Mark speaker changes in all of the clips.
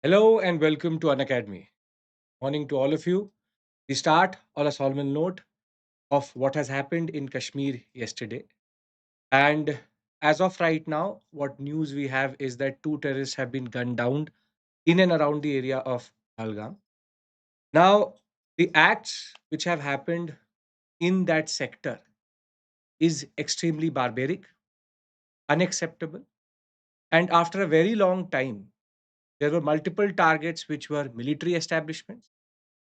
Speaker 1: Hello and welcome to Unacademy. Morning to all of you. We start on a solemn note of what has happened in Kashmir yesterday. And as of right now, what news we have is that two terrorists have been gunned down in and around the area of Pahalgam. Now, the acts which have happened in that sector is extremely barbaric, unacceptable. And after a very long time, there were multiple targets which were military establishments.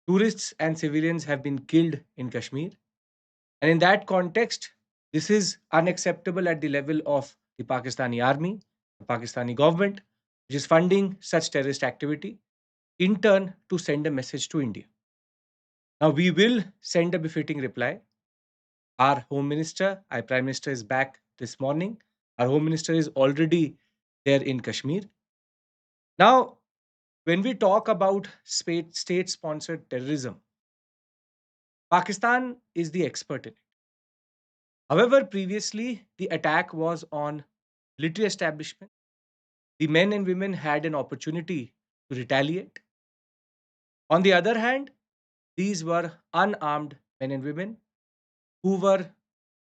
Speaker 1: Tourists and civilians have been killed in Kashmir. And in that context, this is unacceptable at the level of the Pakistani army, the Pakistani government, which is funding such terrorist activity, in turn to send a message to India. Now, we will send a befitting reply. Our Home Minister, our Prime Minister is back this morning. Our Home Minister is already there in Kashmir. Now, when we talk about state sponsored terrorism, Pakistan is the expert in it. However, previously the attack was on military establishment. The men and women had an opportunity to retaliate. On the other hand, these were unarmed men and women who were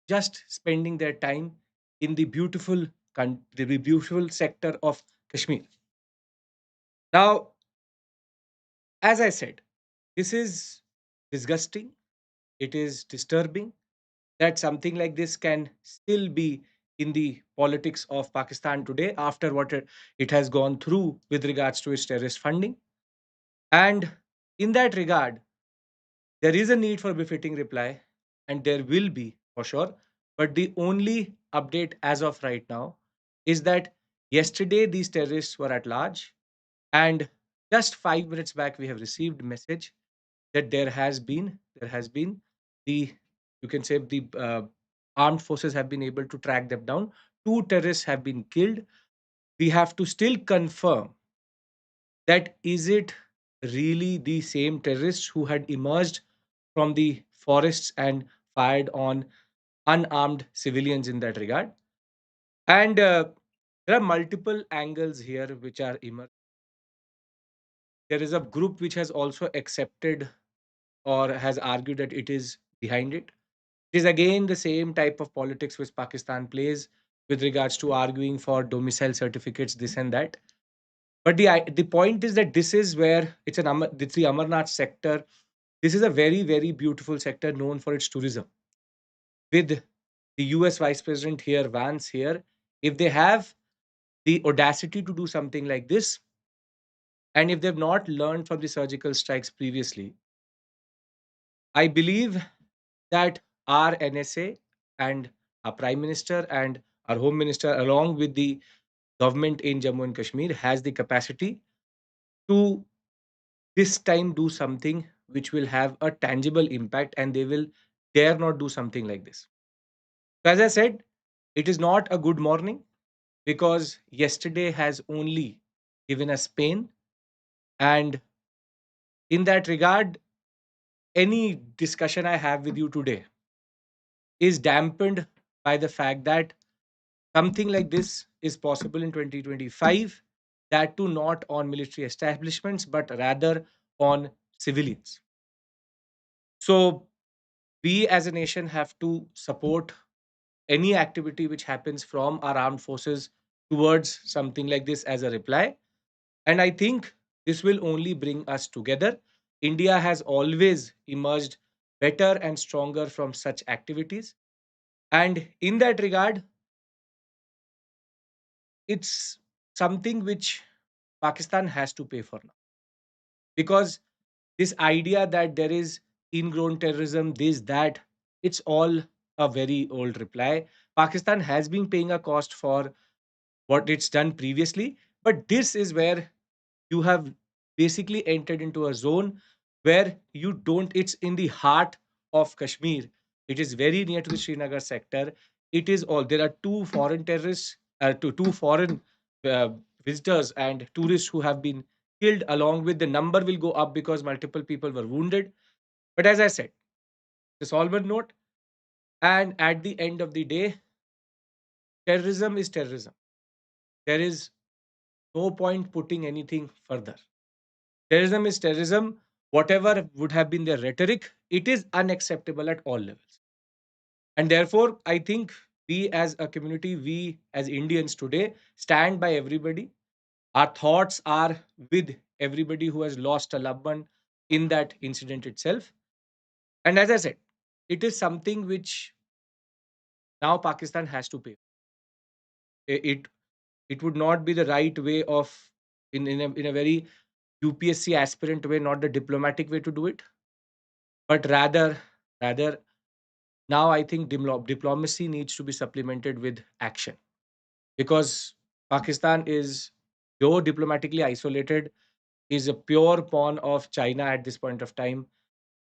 Speaker 1: just spending their time in the beautiful sector of Kashmir. Now, as I said, this is disgusting. It is disturbing that something like this can still be in the politics of Pakistan today after what it has gone through with regards to its terrorist funding. And in that regard, there is a need for befitting reply, and there will be for sure. But the only update as of right now is that yesterday these terrorists were at large, and just 5 minutes back we have received a message that there has been the you can say the armed forces have been able to track them down. Two terrorists have been killed. We have to still confirm that is it really the same terrorists who had emerged from the forests and fired on unarmed civilians in that regard. And there are multiple angles here which are emerging. There is a group which has also accepted or has argued that it is behind it. It is again the same type of politics which Pakistan plays with regards to arguing for domicile certificates, this and that. But the point is that this is where it's the Amarnath sector. This is a very, very beautiful sector known for its tourism. With the US Vice President here, Vance here, if they have the audacity to do something like this, and if they've not learned from the surgical strikes previously, I believe that our NSA and our Prime Minister and our Home Minister, along with the government in Jammu and Kashmir, has the capacity to this time do something which will have a tangible impact, and they will dare not do something like this. So as I said, it is not a good morning because yesterday has only given us pain. And in that regard, any discussion I have with you today is dampened by the fact that something like this is possible in 2025, that too not on military establishments, but rather on civilians. So, we as a nation have to support any activity which happens from our armed forces towards something like this as a reply. And I think this will only bring us together. India has always emerged better and stronger from such activities. And in that regard, it's something which Pakistan has to pay for now. Because this idea that there is ingrown terrorism, this, that, it's all a very old reply. Pakistan has been paying a cost for what it's done previously, but this is where you have basically entered into a zone where you don't, it's in the heart of Kashmir. It is very near to the Srinagar sector. It is all, there are two foreign terrorists, two foreign uh, visitors and tourists who have been killed. Along with the number will go up because multiple people were wounded. But as I said, the solemn note, and at the end of the day, terrorism is terrorism. There is no point putting anything further. Terrorism is terrorism. Whatever would have been their rhetoric, it is unacceptable at all levels. And therefore, I think we as a community, we as Indians today stand by everybody. Our thoughts are with everybody who has lost a loved one in that incident itself. And as I said, it is something which now Pakistan has to pay. It it would not be the right way of in a very UPSC aspirant way, not the diplomatic way to do it, but rather now I think diplomacy needs to be supplemented with action, because Pakistan is, though diplomatically isolated, is a pure pawn of China at this point of time,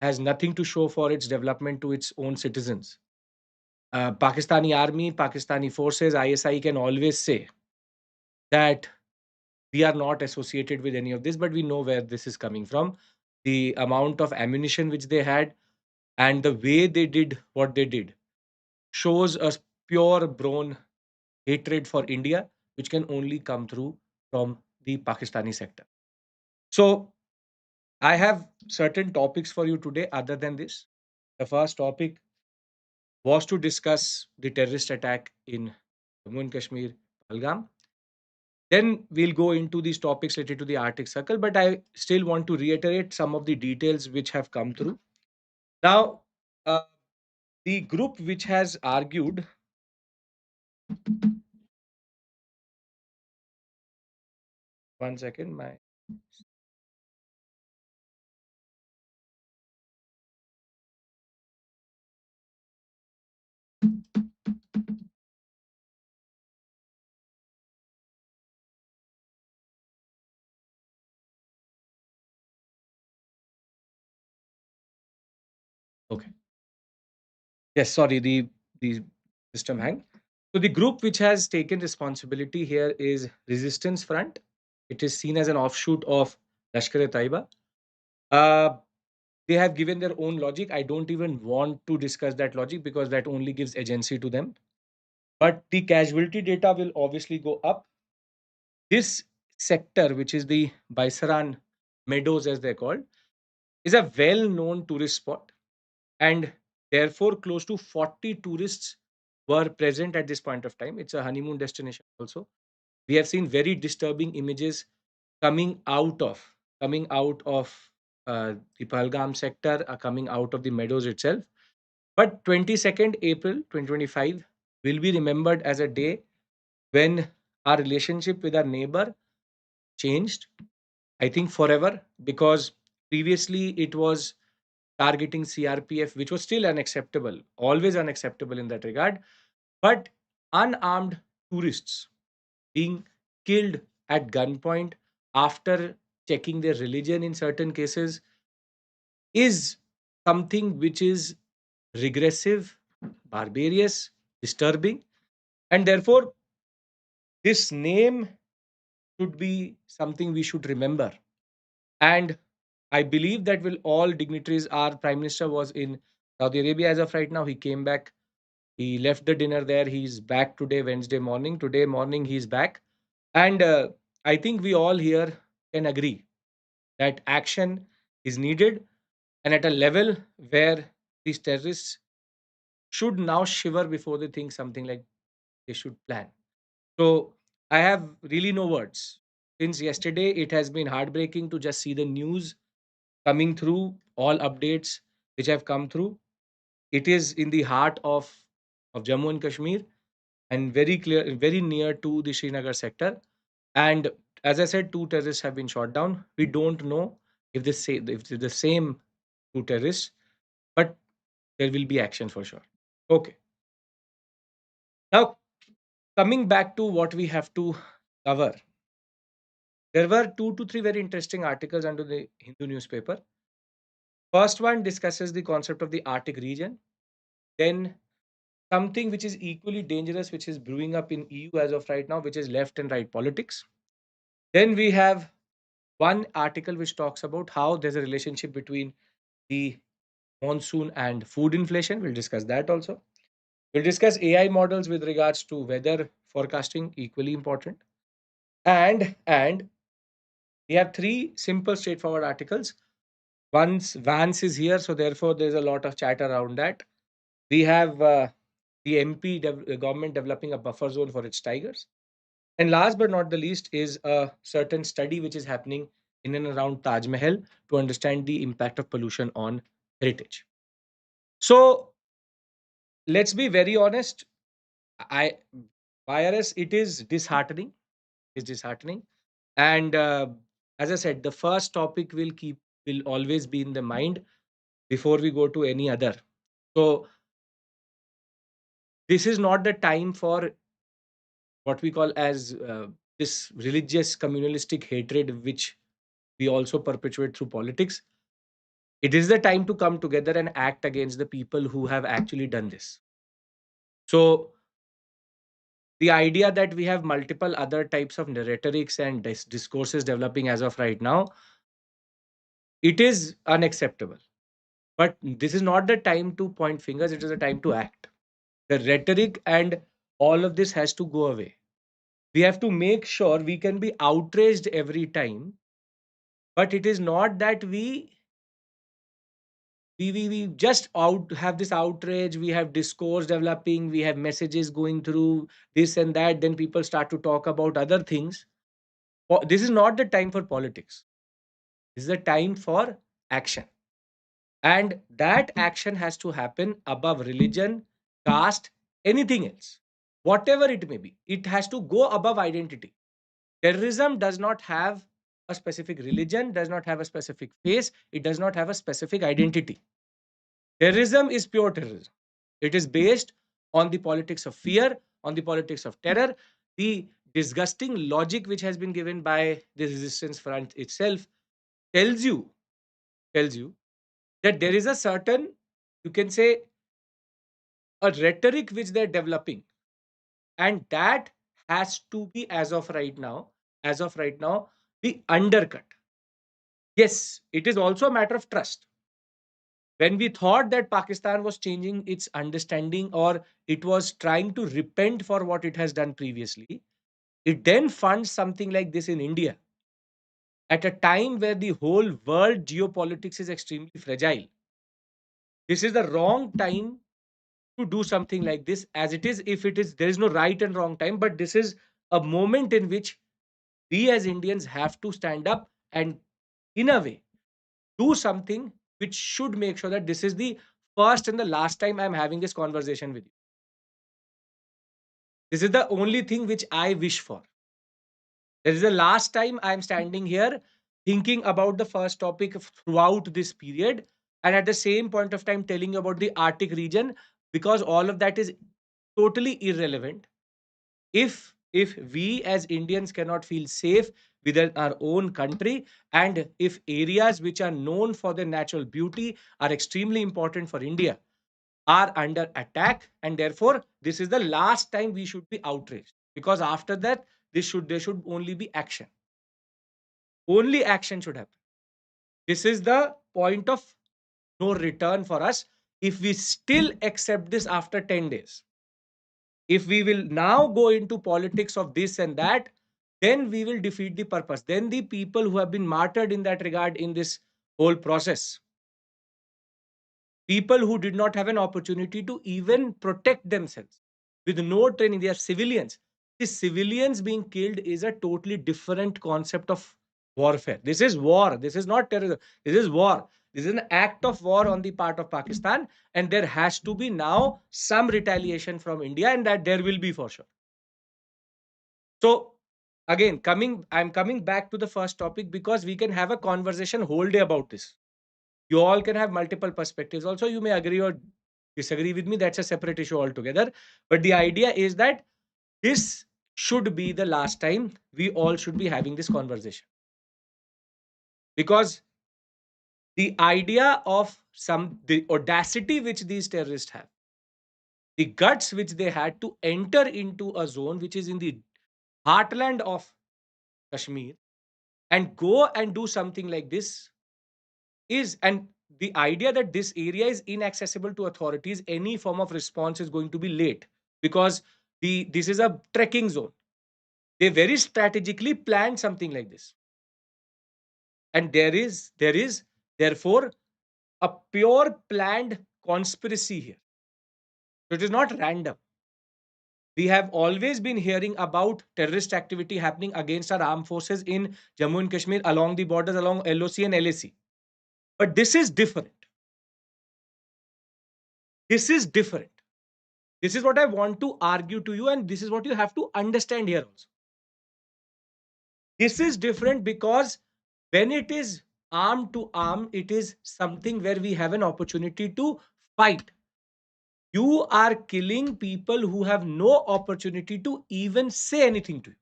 Speaker 1: has nothing to show for its development to its own citizens. Pakistani army, Pakistani forces, ISI can always say that we are not associated with any of this, but we know where this is coming from. The amount of ammunition which they had and the way they did what they did shows a pure brawn hatred for India, which can only come through from the Pakistani sector. So, I have certain topics for you today other than this. The first topic was to discuss the terrorist attack in Jammu and Kashmir, Pahalgam. Then we'll go into these topics related to the Arctic Circle, but I still want to reiterate some of the details which have come through. Now, uh, the group which has argued, one second, my okay, yes, sorry, the system hang. So the group which has taken responsibility here is Resistance Front. It is seen as an offshoot of Lashkar-e-Taiba. Uh, they have given their own logic. I don't even want to discuss that logic because that only gives agency to them. But the casualty data will obviously go up. This sector, which is the Baisaran Meadows, as they're called, is a well known tourist spot. And therefore, close to 40 tourists were present at this point of time. It's a honeymoon destination also. We have seen very disturbing images coming out of coming out of the Pahalgam sector, coming out of the meadows itself. But 22nd April 2025 will be remembered as a day when our relationship with our neighbor changed, I think forever, because previously it was targeting CRPF, which was still unacceptable, always unacceptable in that regard. But unarmed tourists being killed at gunpoint after checking their religion in certain cases is something which is regressive, barbarous, disturbing, and therefore this name should be something we should remember. And I believe that will all dignitaries. Our prime minister was in Saudi Arabia as of right now. He came back. He left the dinner there. He's back today, Wednesday morning. Today morning, he's back. And I think we all here can agree that action is needed and at a level where these terrorists should now shiver before they think something like they should plan. So I have really no words. Since yesterday, it has been heartbreaking to just see the news coming through, all updates which have come through. It is in the heart of Jammu and Kashmir and very clear, very near to the Srinagar sector. And as I said, two terrorists have been shot down. We don't know if they're the same two terrorists, but there will be action for sure. Okay. Now coming back to what we have to cover, there were two to three very interesting articles under the Hindu newspaper. First one discusses the concept of the Arctic region. Then something which is equally dangerous, which is brewing up in EU as of right now, which is left and right politics. Then we have one article which talks about how there's a relationship between the monsoon and food inflation. We'll discuss that also. We'll discuss AI models with regards to weather forecasting, equally important. And we have three simple, straightforward articles. Once Vance is here, so therefore there's a lot of chat around that. We have the government developing a buffer zone for its tigers. And last but not the least is a certain study which is happening in and around Taj Mahal to understand the impact of pollution on heritage. So let's be very honest. I IRS, it is disheartening. It's disheartening. And as I said, the first topic will always be in the mind before we go to any other. So this is not the time for what we call as this religious communalistic hatred, which we also perpetuate through politics. It is the time to come together and act against the people who have actually done this. So the idea that we have multiple other types of rhetorics and discourses developing as of right now, it is unacceptable. But this is not the time to point fingers, it is a time to act. The rhetoric and all of this has to go away. We have to make sure we can be outraged every time, but it is not that we just out have this outrage, we have discourse developing, we have messages going through this and that, then people start to talk about other things. This is not the time for politics. This is the time for action. And that action has to happen above religion, caste, anything else. Whatever it may be, it has to go above identity. Terrorism does not have a specific religion, does not have a specific face, it does not have a specific identity. Terrorism is pure terrorism. It is based on the politics of fear, on the politics of terror. The disgusting logic which has been given by the resistance front itself tells you tells you that there is a certain, you can say, a rhetoric which they're developing, and that has to be, as of right now, be undercut. Yes, it is also a matter of trust. When we thought that Pakistan was changing its understanding, or it was trying to repent for what it has done previously, it then funds something like this in India at a time where the whole world geopolitics is extremely fragile. This is the wrong time to do something like this. As it is, if it is, there is no right and wrong time, but this is a moment in which we as Indians have to stand up and, in a way, do something which should make sure that this is the first and the last time I'm having this conversation with you. This is the only thing which I wish for. This is the last time I'm standing here thinking about the first topic throughout this period, and at the same point of time telling you about the Arctic region, because all of that is totally irrelevant. If we as Indians cannot feel safe within our own country, and if areas which are known for their natural beauty are extremely important for India are under attack, and therefore this is the last time we should be outraged, because after that there should only be action. Only action should happen. This is the point of no return for us. If we still accept this after 10 days, if we will now go into politics of this and that, then we will defeat the purpose. Then the people who have been martyred in that regard in this whole process, people who did not have an opportunity to even protect themselves with no training, they are civilians. The civilians being killed is a totally different concept of warfare. This is war. This is not terrorism. This is war. This is an act of war on the part of Pakistan, and there has to be now some retaliation from India, and that there will be for sure. So again, I'm coming back to the first topic because we can have a conversation whole day about this. You all can have multiple perspectives. Also, you may agree or disagree with me. That's a separate issue altogether. But the idea is that this should be the last time we all should be having this conversation. Because the idea of the audacity which these terrorists have, the guts which they had to enter into a zone which is in the heartland of Kashmir and go and do something like this is, and the idea that this area is inaccessible to authorities, any form of response is going to be late, because this is a trekking zone. They very strategically planned something like this. And there is therefore a pure planned conspiracy here. So it is not random. We have always been hearing about terrorist activity happening against our armed forces in Jammu and Kashmir along the borders, along LOC and LAC. But this is different. This is different. This is what I want to argue to you, and this is what you have to understand here also. This is different because when it is arm to arm, it is something where we have an opportunity to fight. You are killing people who have no opportunity to even say anything to you.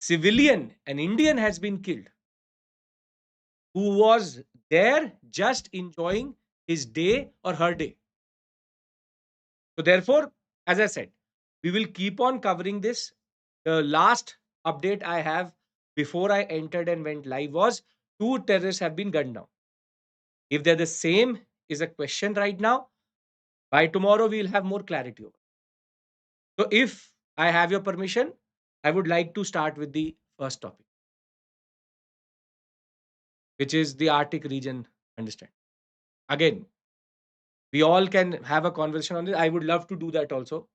Speaker 1: Civilian, an Indian has been killed who was there just enjoying his day or her day. So, therefore, as I said, we will keep on covering this. The last update I have before I entered and went live was two terrorists have been gunned down. If they're the same, is a question right now. By tomorrow, we'll have more clarity over. So, if I have your permission, I would like to start with the first topic, which is the Arctic region. Understand? Again, we all can have a conversation on this. I would love to do that also,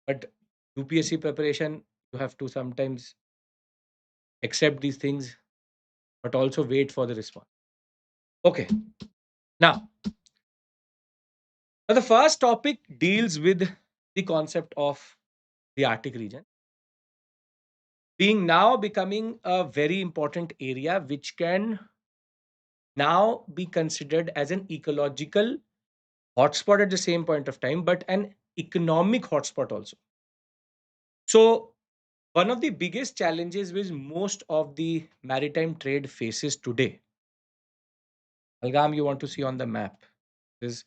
Speaker 1: but UPSC preparation, you have to sometimes accept these things, but also wait for the response. Okay. Now, the first topic deals with the concept of the Arctic region being now becoming a very important area which can now be considered as an ecological hotspot at the same point of time, but an economic hotspot also. So, one of the biggest challenges which most of the maritime trade faces today, Pahalgam, you want to see on the map. This is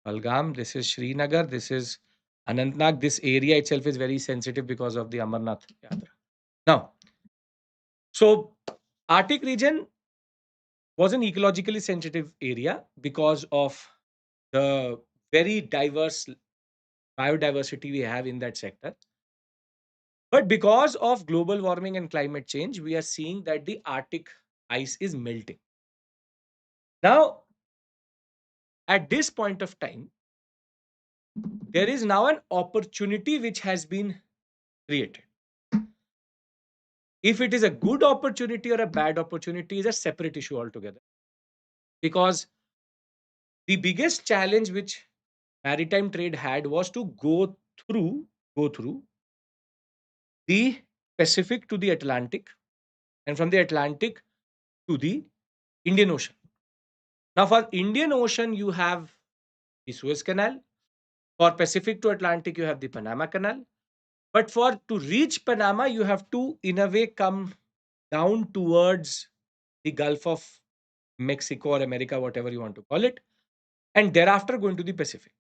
Speaker 1: Pahalgam, this is Srinagar, this is Anantnag. This area itself is very sensitive because of the Amarnath Yatra. Now, so Arctic region was an ecologically sensitive area because of the very diverse biodiversity we have in that sector. But because of global warming and climate change, we are seeing that the Arctic ice is melting. Now, at this point of time, there is now an opportunity which has been created. If it is a good opportunity or a bad opportunity is a separate issue altogether. Because the biggest challenge which maritime trade had was to go through the Pacific to the Atlantic, and from the Atlantic to the Indian Ocean. Now, for Indian Ocean, you have the Suez Canal. For Pacific to Atlantic, you have the Panama Canal. But for to reach Panama, you have to, in a way, come down towards the Gulf of Mexico or America, whatever you want to call it, and thereafter going to the Pacific.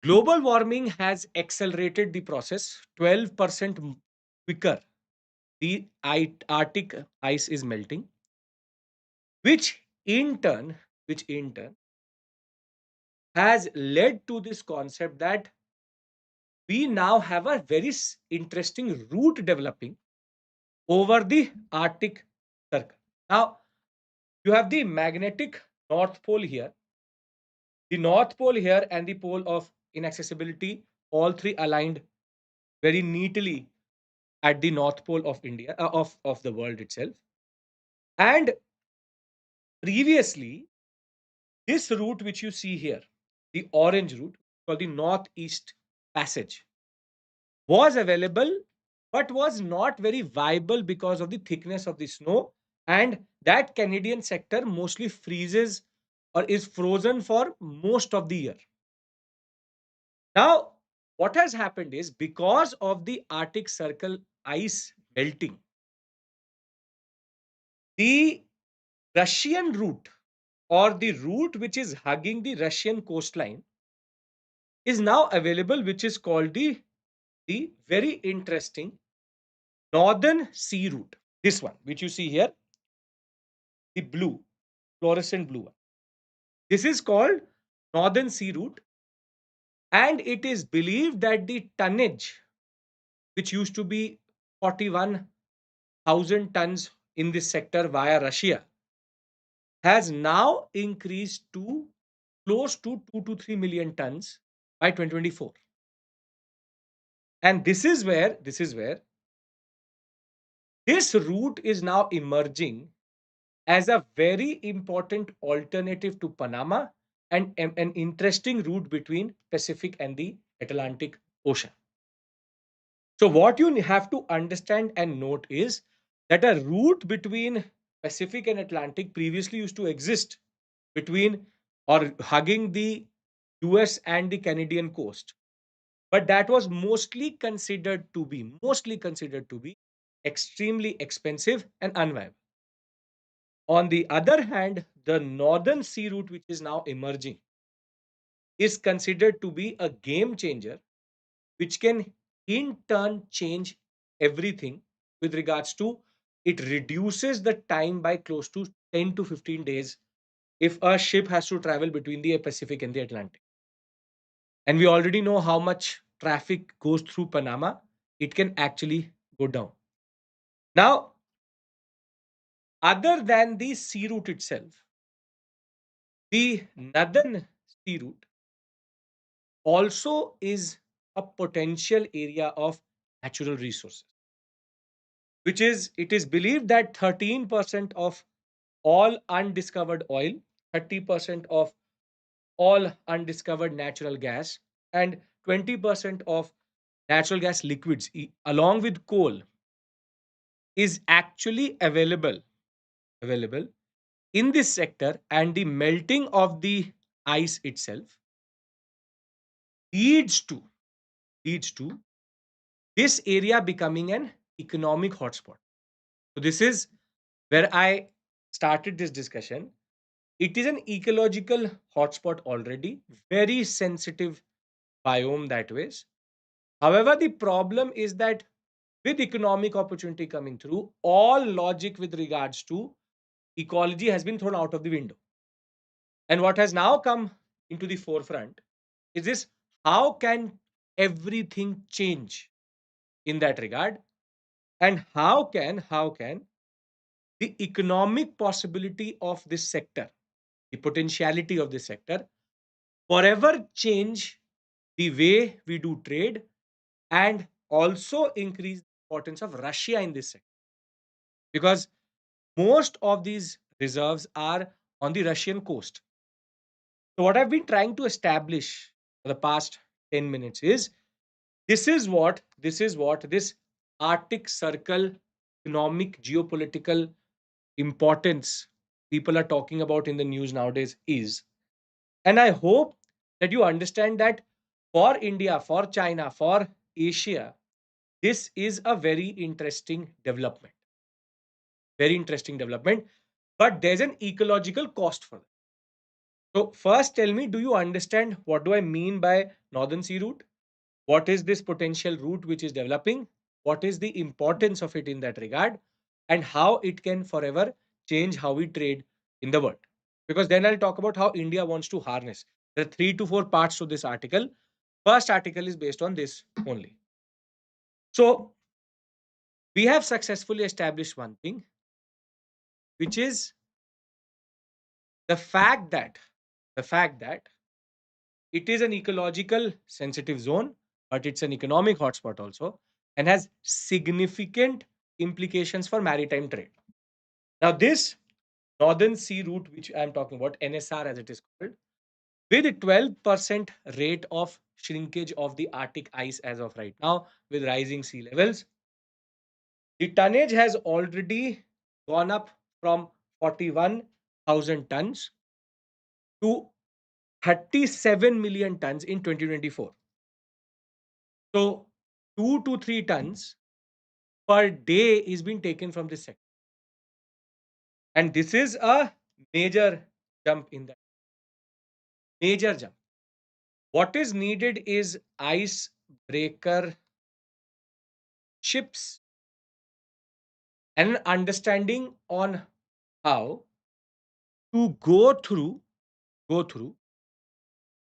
Speaker 1: Global warming has accelerated the process 12% quicker. The Arctic ice is melting, which in turn, has led to this concept that we now have a very interesting route developing over the Arctic circle. Now, you have the magnetic North Pole here, the North Pole here, and the pole of inaccessibility, all three aligned very neatly at the North Pole of India, of the world itself. And previously, this route which you see here, the orange route called the Northeast Passage, was available but was not very viable because of the thickness of the snow, and that Canadian sector mostly freezes or is frozen for most of the year. Now, what has happened is because of the Arctic Circle ice melting, the Russian route or the route which is hugging the Russian coastline is now available, which is called the very interesting Northern Sea Route. This one, which you see here, the blue, fluorescent blue one. This is called Northern Sea Route, and it is believed that the tonnage which used to be 41,000 tons in this sector via Russia, has now increased to close to 2 to 3 million tons by 2024. And this is where this route is now emerging as a very important alternative to Panama and an interesting route between Pacific and the Atlantic Ocean. So what you have to understand and note is that a route between Pacific and Atlantic previously used to exist between or hugging the US and the Canadian coast, but that was mostly considered to be extremely expensive and unviable. On the other hand, the northern sea route, which is now emerging, is considered to be a game changer, which can in turn change everything with regards to it reduces the time by close to 10 to 15 days if a ship has to travel between the Pacific and the Atlantic. And we already know how much traffic goes through Panama, it can actually go down. Now, other than the sea route itself, the northern sea route also is a potential area of natural resources, which is it is believed that 13% of all undiscovered oil, 30% of all undiscovered natural gas, and 20% of natural gas liquids, along with coal, is actually available in this sector, and the melting of the ice itself leads to leads to this area becoming an economic hotspot. So this is where I started this discussion. It is an ecological hotspot already, very sensitive biome that ways. However, the problem is that with economic opportunity coming through, all logic with regards to ecology has been thrown out of the window. And what has now come into the forefront is this: how can everything change in that regard? And how can the economic possibility of this sector, the potentiality of this sector, forever change the way we do trade and also increase the importance of Russia in this sector? Because most of these reserves are on the Russian coast. So, what I've been trying to establish for the past 10 minutes is this is what this Arctic Circle economic geopolitical importance people are talking about in the news nowadays is. And I hope that you understand that for India, for China, for Asia, this is a very interesting development. Very interesting development. But there's an ecological cost for that. So, first tell me, do you understand what do I mean by Northern Sea Route? What is this potential route which is developing? What is the importance of it in that regard? And how it can forever change how we trade in the world? Because then I'll talk about how India wants to harness. There are 3 to 4 parts to this article. First article is based on this only. So we have successfully established one thing, which is the fact that it is an ecological sensitive zone, but it's an economic hotspot also, and has significant implications for maritime trade. Now, this Northern Sea Route, which I'm talking about, NSR as it is called, with a 12% rate of shrinkage of the Arctic ice as of right now, with rising sea levels, the tonnage has already gone up from 41,000 tons to 37 million tons in 2024. So 2 to 3 tons per day is being taken from this sector. And this is a major jump in that. Major jump. What is needed is icebreaker ships and an understanding on how to go through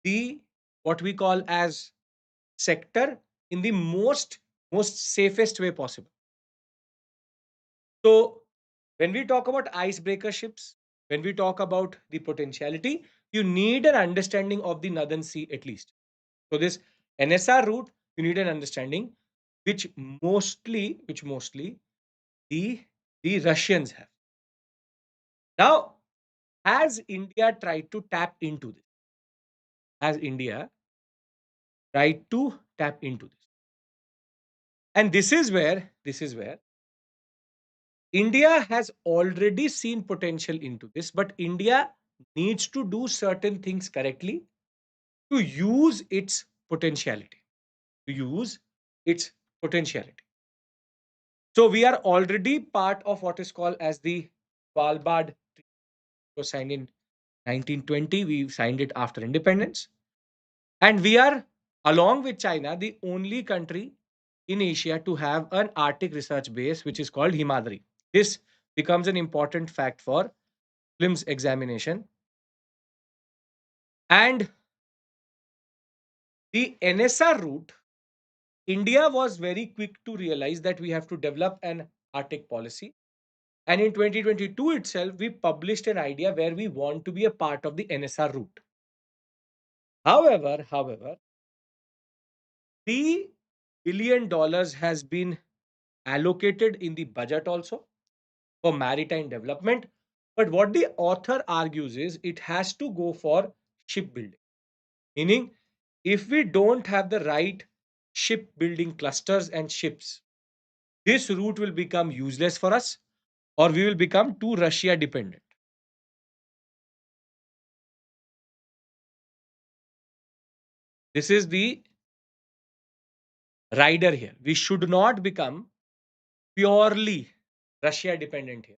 Speaker 1: the what we call as sector in the most most safest way possible. So, when we talk about icebreaker ships, when we talk about the potentiality, you need an understanding of the Northern Sea at least. So, this NSR route, you need an understanding which mostly the the Russians have. Now, has India tried to tap into this? Has India tried to tap into this? And this is where India has already seen potential into this, but India needs to do certain things correctly to use its potentiality. To use its potentiality. So we are already part of what is called as the Svalbard Treaty. It was signed in 1920. We signed it after independence. And we are, along with China, the only country in Asia to have an Arctic research base, which is called Himadri. This becomes an important fact for Prelims examination. And the NSR route, India was very quick to realize that we have to develop an Arctic policy. And in 2022 itself, we published an idea where we want to be a part of the NSR route. However, $3 billion has been allocated in the budget also for maritime development. But what the author argues is it has to go for shipbuilding. Meaning, if we don't have the right shipbuilding clusters and ships, this route will become useless for us or we will become too Russia dependent. This is the rider here. We should not become purely Russia dependent here.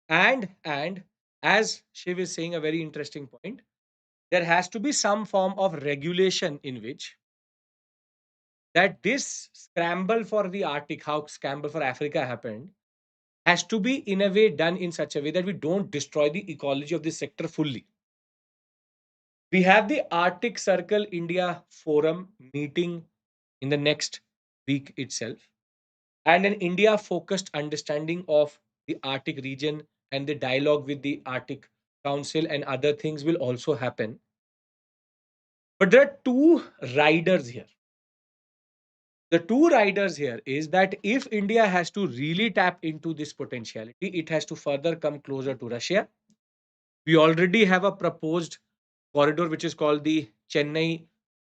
Speaker 1: And as Shiv is saying a very interesting point, there has to be some form of regulation in which that this scramble for the Arctic, how scramble for Africa happened, has to be in a way done in such a way that we don't destroy the ecology of this sector fully. We have the Arctic Circle India Forum meeting in the next week itself, and an India focused understanding of the Arctic region and the dialogue with the Arctic Council and other things will also happen. But there are two riders here. The two riders here is that if India has to really tap into this potentiality, it has to further come closer to Russia. We already have a proposed corridor which is called the Chennai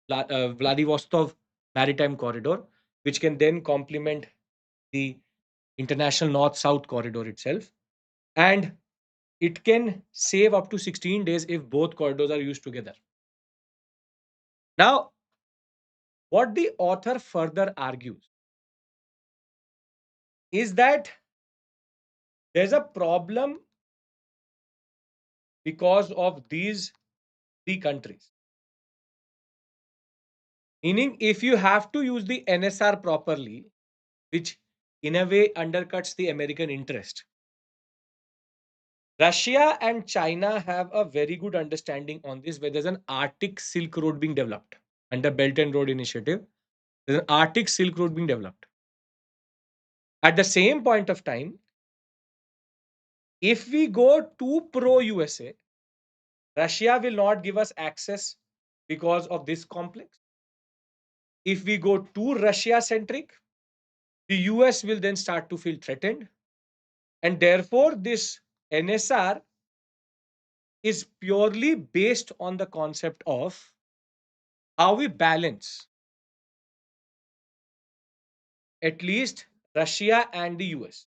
Speaker 1: Vladivostok Maritime Corridor, which can then complement the international north south corridor itself. And it can save up to 16 days if both corridors are used together. Now, what the author further argues is that there's a problem because of these three countries. Meaning, if you have to use the NSR properly, which in a way undercuts the American interest, Russia and China have a very good understanding on this, where there's an Arctic Silk Road being developed under Belt and Road Initiative. There's an Arctic Silk Road being developed. At the same point of time, if we go to pro USA, Russia will not give us access because of this complex. If we go too Russia centric, the US will then start to feel threatened. And therefore, this NSR is purely based on the concept of how we balance at least Russia and the US.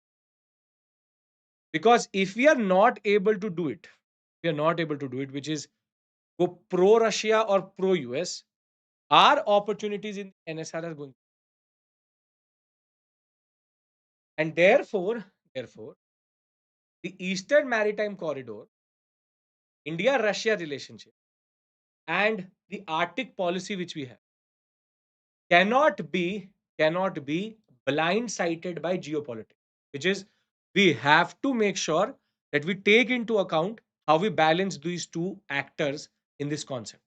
Speaker 1: Because if we are not able to do it, we are not able to do it, which is go pro Russia or pro US, our opportunities in NSR are going. And therefore, the Eastern Maritime Corridor, India Russia relationship, and the Arctic policy which we have cannot be blindsided by geopolitics, which is we have to make sure that we take into account how we balance these two actors in this concept.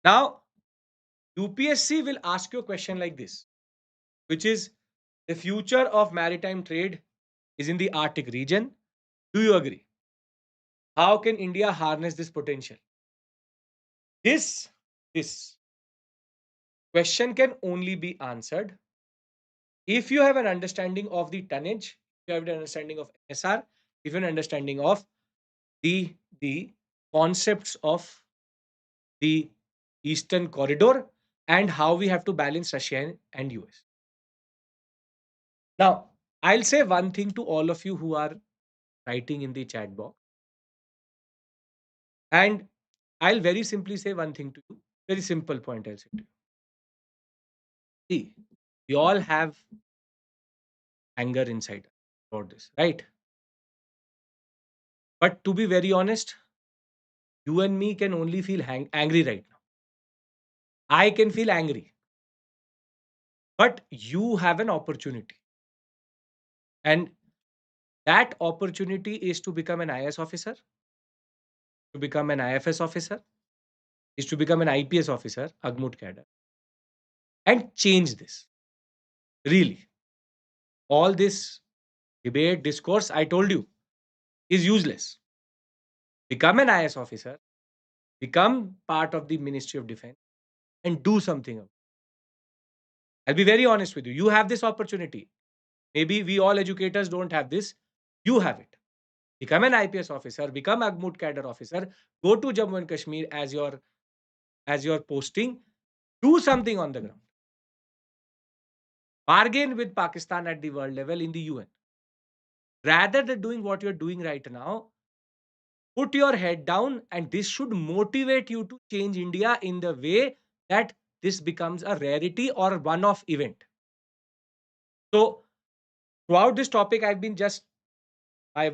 Speaker 1: Now, UPSC will ask you a question like this: which is the future of maritime trade is in the Arctic region. Do you agree? How can India harness this potential? This this question can only be answered if you have an understanding of the tonnage, if you have an understanding of SR, if you have an understanding of the concepts of the Eastern Corridor and how we have to balance Russia and US. Now, I'll say one thing to all of you who are writing in the chat box, and I'll very simply say one thing to you. Very simple point I'll say to you. See, we all have anger inside about this, right? But to be very honest, you and me can only feel angry right now. I can feel angry, but you have an opportunity. And that opportunity is to become an IS officer, to become an IFS officer, is to become an IPS officer, Agmut cadre, and change this. Really. All this debate, discourse, I told you, is useless. Become an IS officer, become part of the Ministry of Defense, and do something. I'll be very honest with you. You have this opportunity. Maybe we all educators don't have this. You have it. Become an IPS officer, become Agmut cadre officer, go to Jammu and Kashmir as your posting, do something on the ground. Bargain with Pakistan at the world level in the UN. Rather than doing what you're doing right now, put your head down, and this should motivate you to change India in the way that this becomes a rarity or a one-off event. So throughout this topic, I've been just I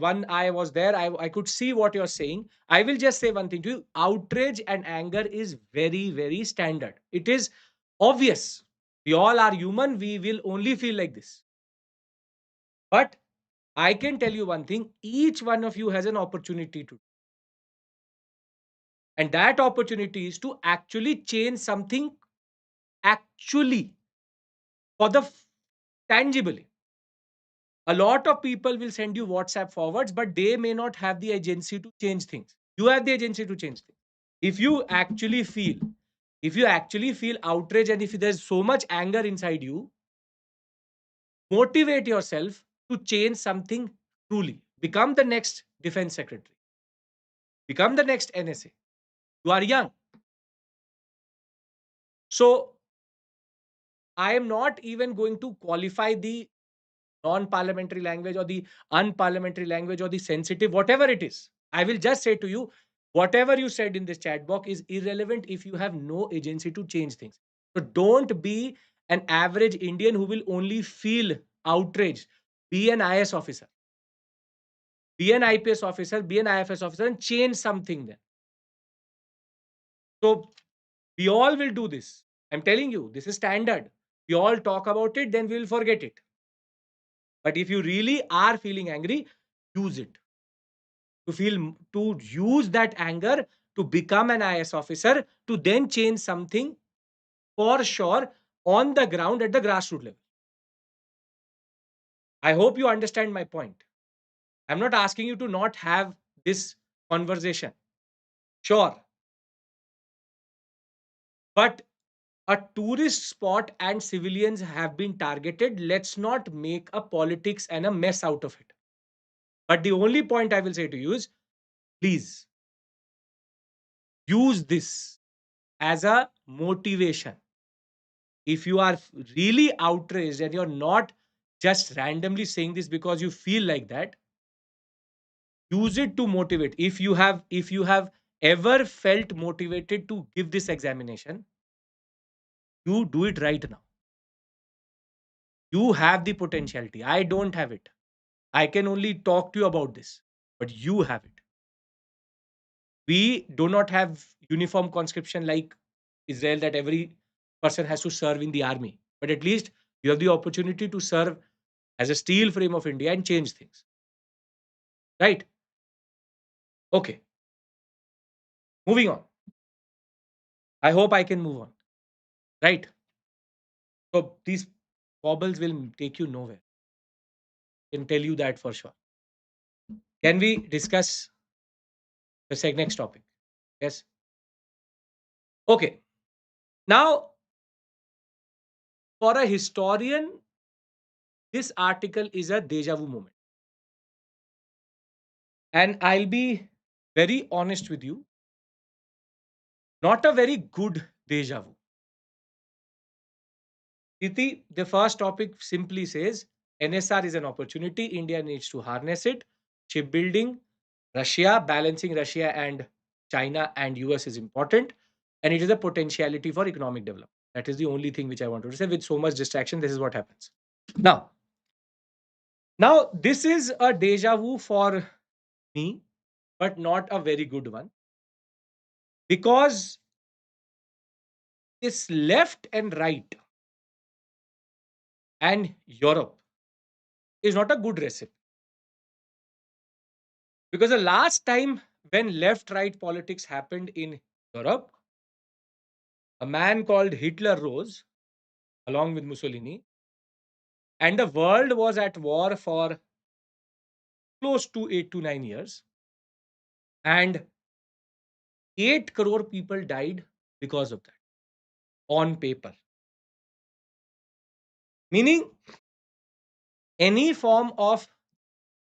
Speaker 1: was there. I could see what you're saying. I will just say one thing to you. Outrage and anger is very, very standard. It is obvious. We all are human. We will only feel like this. But I can tell you one thing. Each one of you has an opportunity to. And that opportunity is to actually change something actually for the tangibly. A lot of people will send you WhatsApp forwards, but they may not have the agency to change things. You have the agency to change things. If you actually feel, if you actually feel outrage and if there's so much anger inside you, motivate yourself to change something truly. Become the next defense secretary. Become the next NSA. You are young. So I am not even going to qualify the non-parliamentary language or the unparliamentary language or the sensitive, whatever it is. I will just say to you, whatever you said in this chat box is irrelevant if you have no agency to change things. So don't be an average Indian who will only feel outraged. Be an IS officer, be an IPS officer, be an IFS officer, and change something there. So we all will do this. I'm telling you, this is standard. We all talk about it, then we will forget it. But if you really are feeling angry, use it. To use that anger to become an IS officer, to then change something for sure on the ground at the grassroots level. I hope you understand my point. I'm not asking you to not have this conversation. Sure. But a tourist spot and civilians have been targeted. Let's not make a politics and a mess out of it. But the only point I will say to you is please use this as a motivation. If you are really outraged and you're not just randomly saying this because you feel like that, use it to motivate. If you have ever felt motivated to give this examination, you do it right now. You have the potentiality. I don't have it. I can only talk to you about this, but you have it. We do not have uniform conscription like Israel that every person has to serve in the army, but at least you have the opportunity to serve as a steel frame of India and change things. Right? Okay. Moving on. I hope I can move on. Right? So these Cobbles will take you nowhere. I can tell you that for sure. Can we discuss the next topic? Yes. Okay. Now, for a historian, this article is a deja vu moment. And I'll be very honest with you, not a very good deja vu. Iti, the first topic simply says NSR is an opportunity. India needs to harness it. Shipbuilding, Russia, balancing Russia and China and US is important. And it is a potentiality for economic development. That is the only thing which I wanted to say. With so much distraction, this is what happens. Now, now this is a deja vu for me, but not a very good one. Because this left and right and Europe is not a good recipe. Because the last time when left right politics happened in Europe, a man called Hitler rose along with Mussolini, and the world was at war for close to 8 to 9 years. And 8 crore people died because of that on paper. Meaning, any form of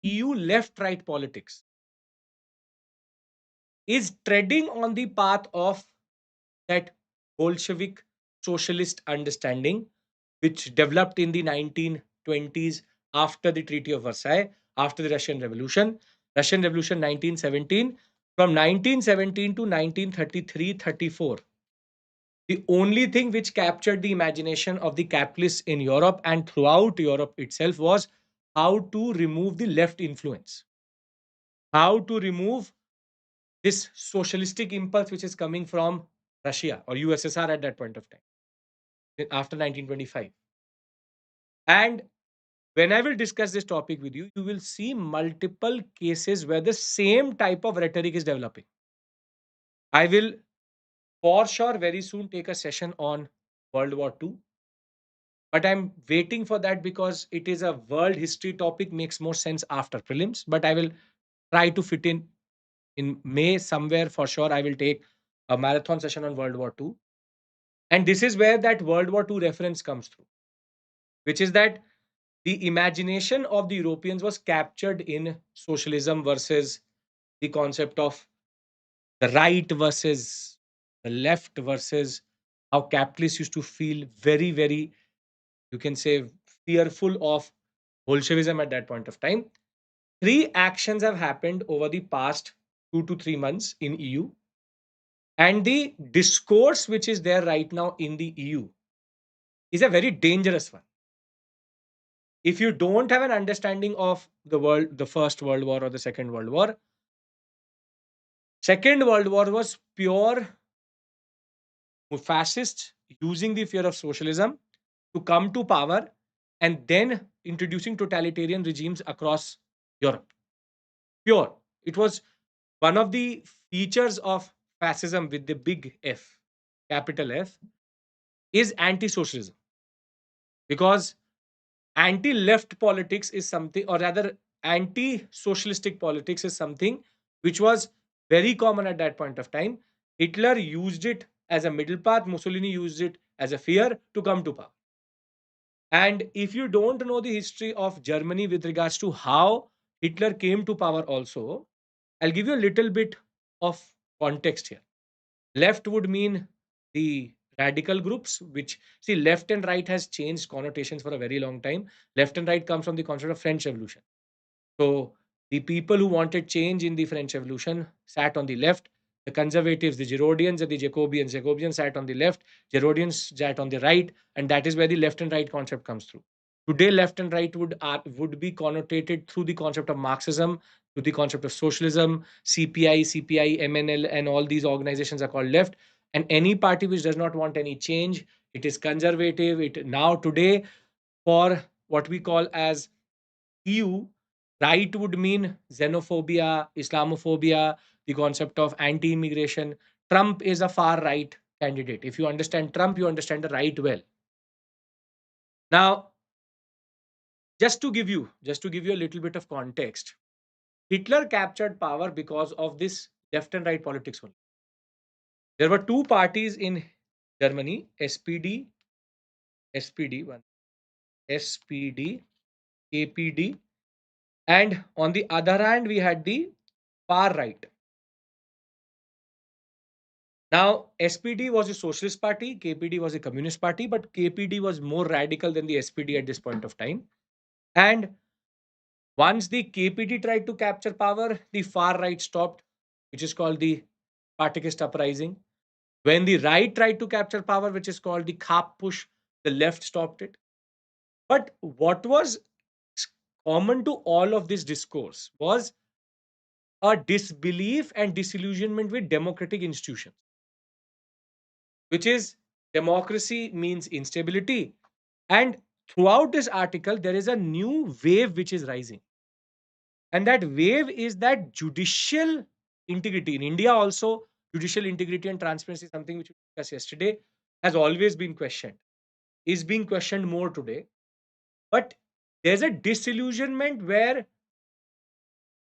Speaker 1: EU left right politics is treading on the path of that Bolshevik socialist understanding, which developed in the 1920s after the Treaty of Versailles, after the Russian Revolution. Russian Revolution 1917. From 1917 to 1933-34, the only thing which captured the imagination of the capitalists in Europe and throughout Europe itself was how to remove the left influence, how to remove this socialistic impulse which is coming from Russia or USSR at that point of time after 1925. And when I will discuss this topic with you, you will see multiple cases where the same type of rhetoric is developing. I will for sure very soon take a session on World War II, but I'm waiting for that because it is a world history topic, makes more sense after prelims. But I will try to fit in May somewhere for sure. I will take a marathon session on World War II. And this is where that World War II reference comes through, which is that the imagination of the Europeans was captured in socialism versus the concept of the right versus the left versus how capitalists used to feel very, very, you can say, fearful of Bolshevism at that point of time. Three actions have happened over the past 2 to 3 months in EU. And the discourse which is there right now in the EU is a very dangerous one. If you don't have an understanding of the world, the First World War or the Second World War, Second World War was pure fascists using the fear of socialism to come to power and then introducing totalitarian regimes across Europe. Pure. It was one of the features of fascism with the big F, capital F, is anti socialism. Because anti left politics is something, or rather, anti socialistic politics is something which was very common at that point of time. Hitler used it as a middle path, Mussolini used it as a fear to come to power. And if you don't know the history of Germany with regards to how Hitler came to power, also, I'll give you a little bit of context here. Left would mean the radical groups, which see left and right has changed connotations for a very long time. Left and right comes from the concept of French Revolution. So the people who wanted change in the French Revolution sat on the left. The conservatives, the Girodians and the Jacobians sat on the left. Girodians sat on the right, and that is where the left and right concept comes through. Today, left and right would be connotated through the concept of Marxism, to the concept of socialism, CPI, MNL, and all these organizations are called left. And any party which does not want any change, it is conservative. It now today for what we call as EU, right would mean xenophobia, Islamophobia, the concept of anti-immigration. Trump is a far right candidate. If you understand Trump, you understand the right well. Now, Just to give you a little bit of context, Hitler captured power because of this left and right politics only. There were two parties in Germany, SPD, SPD, one, SPD, KPD, and on the other hand, we had the far right. Now, SPD was a socialist party, KPD was a communist party, but KPD was more radical than the SPD at this point of time. And once the KPD tried to capture power, the far right stopped, which is called the Spartacist uprising. When the right tried to capture power, which is called the Kap push, the left stopped it. But what was common to all of this discourse was a disbelief and disillusionment with democratic institutions, which is democracy means instability. And throughout this article, there is a new wave which is rising. And that wave is that judicial integrity. In India, also, judicial integrity and transparency, something which we discussed yesterday, has always been questioned, is being questioned more today. But there's a disillusionment where,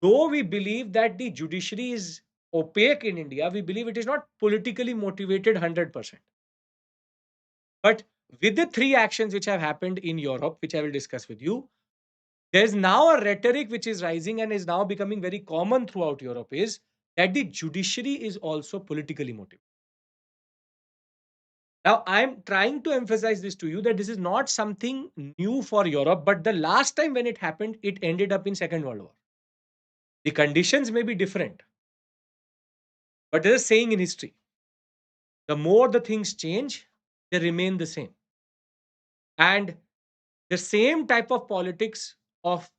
Speaker 1: though we believe that the judiciary is opaque in India, we believe it is not politically motivated 100%. But with the three actions which have happened in Europe, which I will discuss with you, there's now a rhetoric which is rising and is now becoming very common throughout Europe is that the judiciary is also politically motivated. Now, I'm trying to emphasize this to you that this is not something new for Europe, but the last time when it happened, it ended up in Second World War. The conditions may be different, but there's a saying in history: the more the things change, they remain the same. And the same type of politics of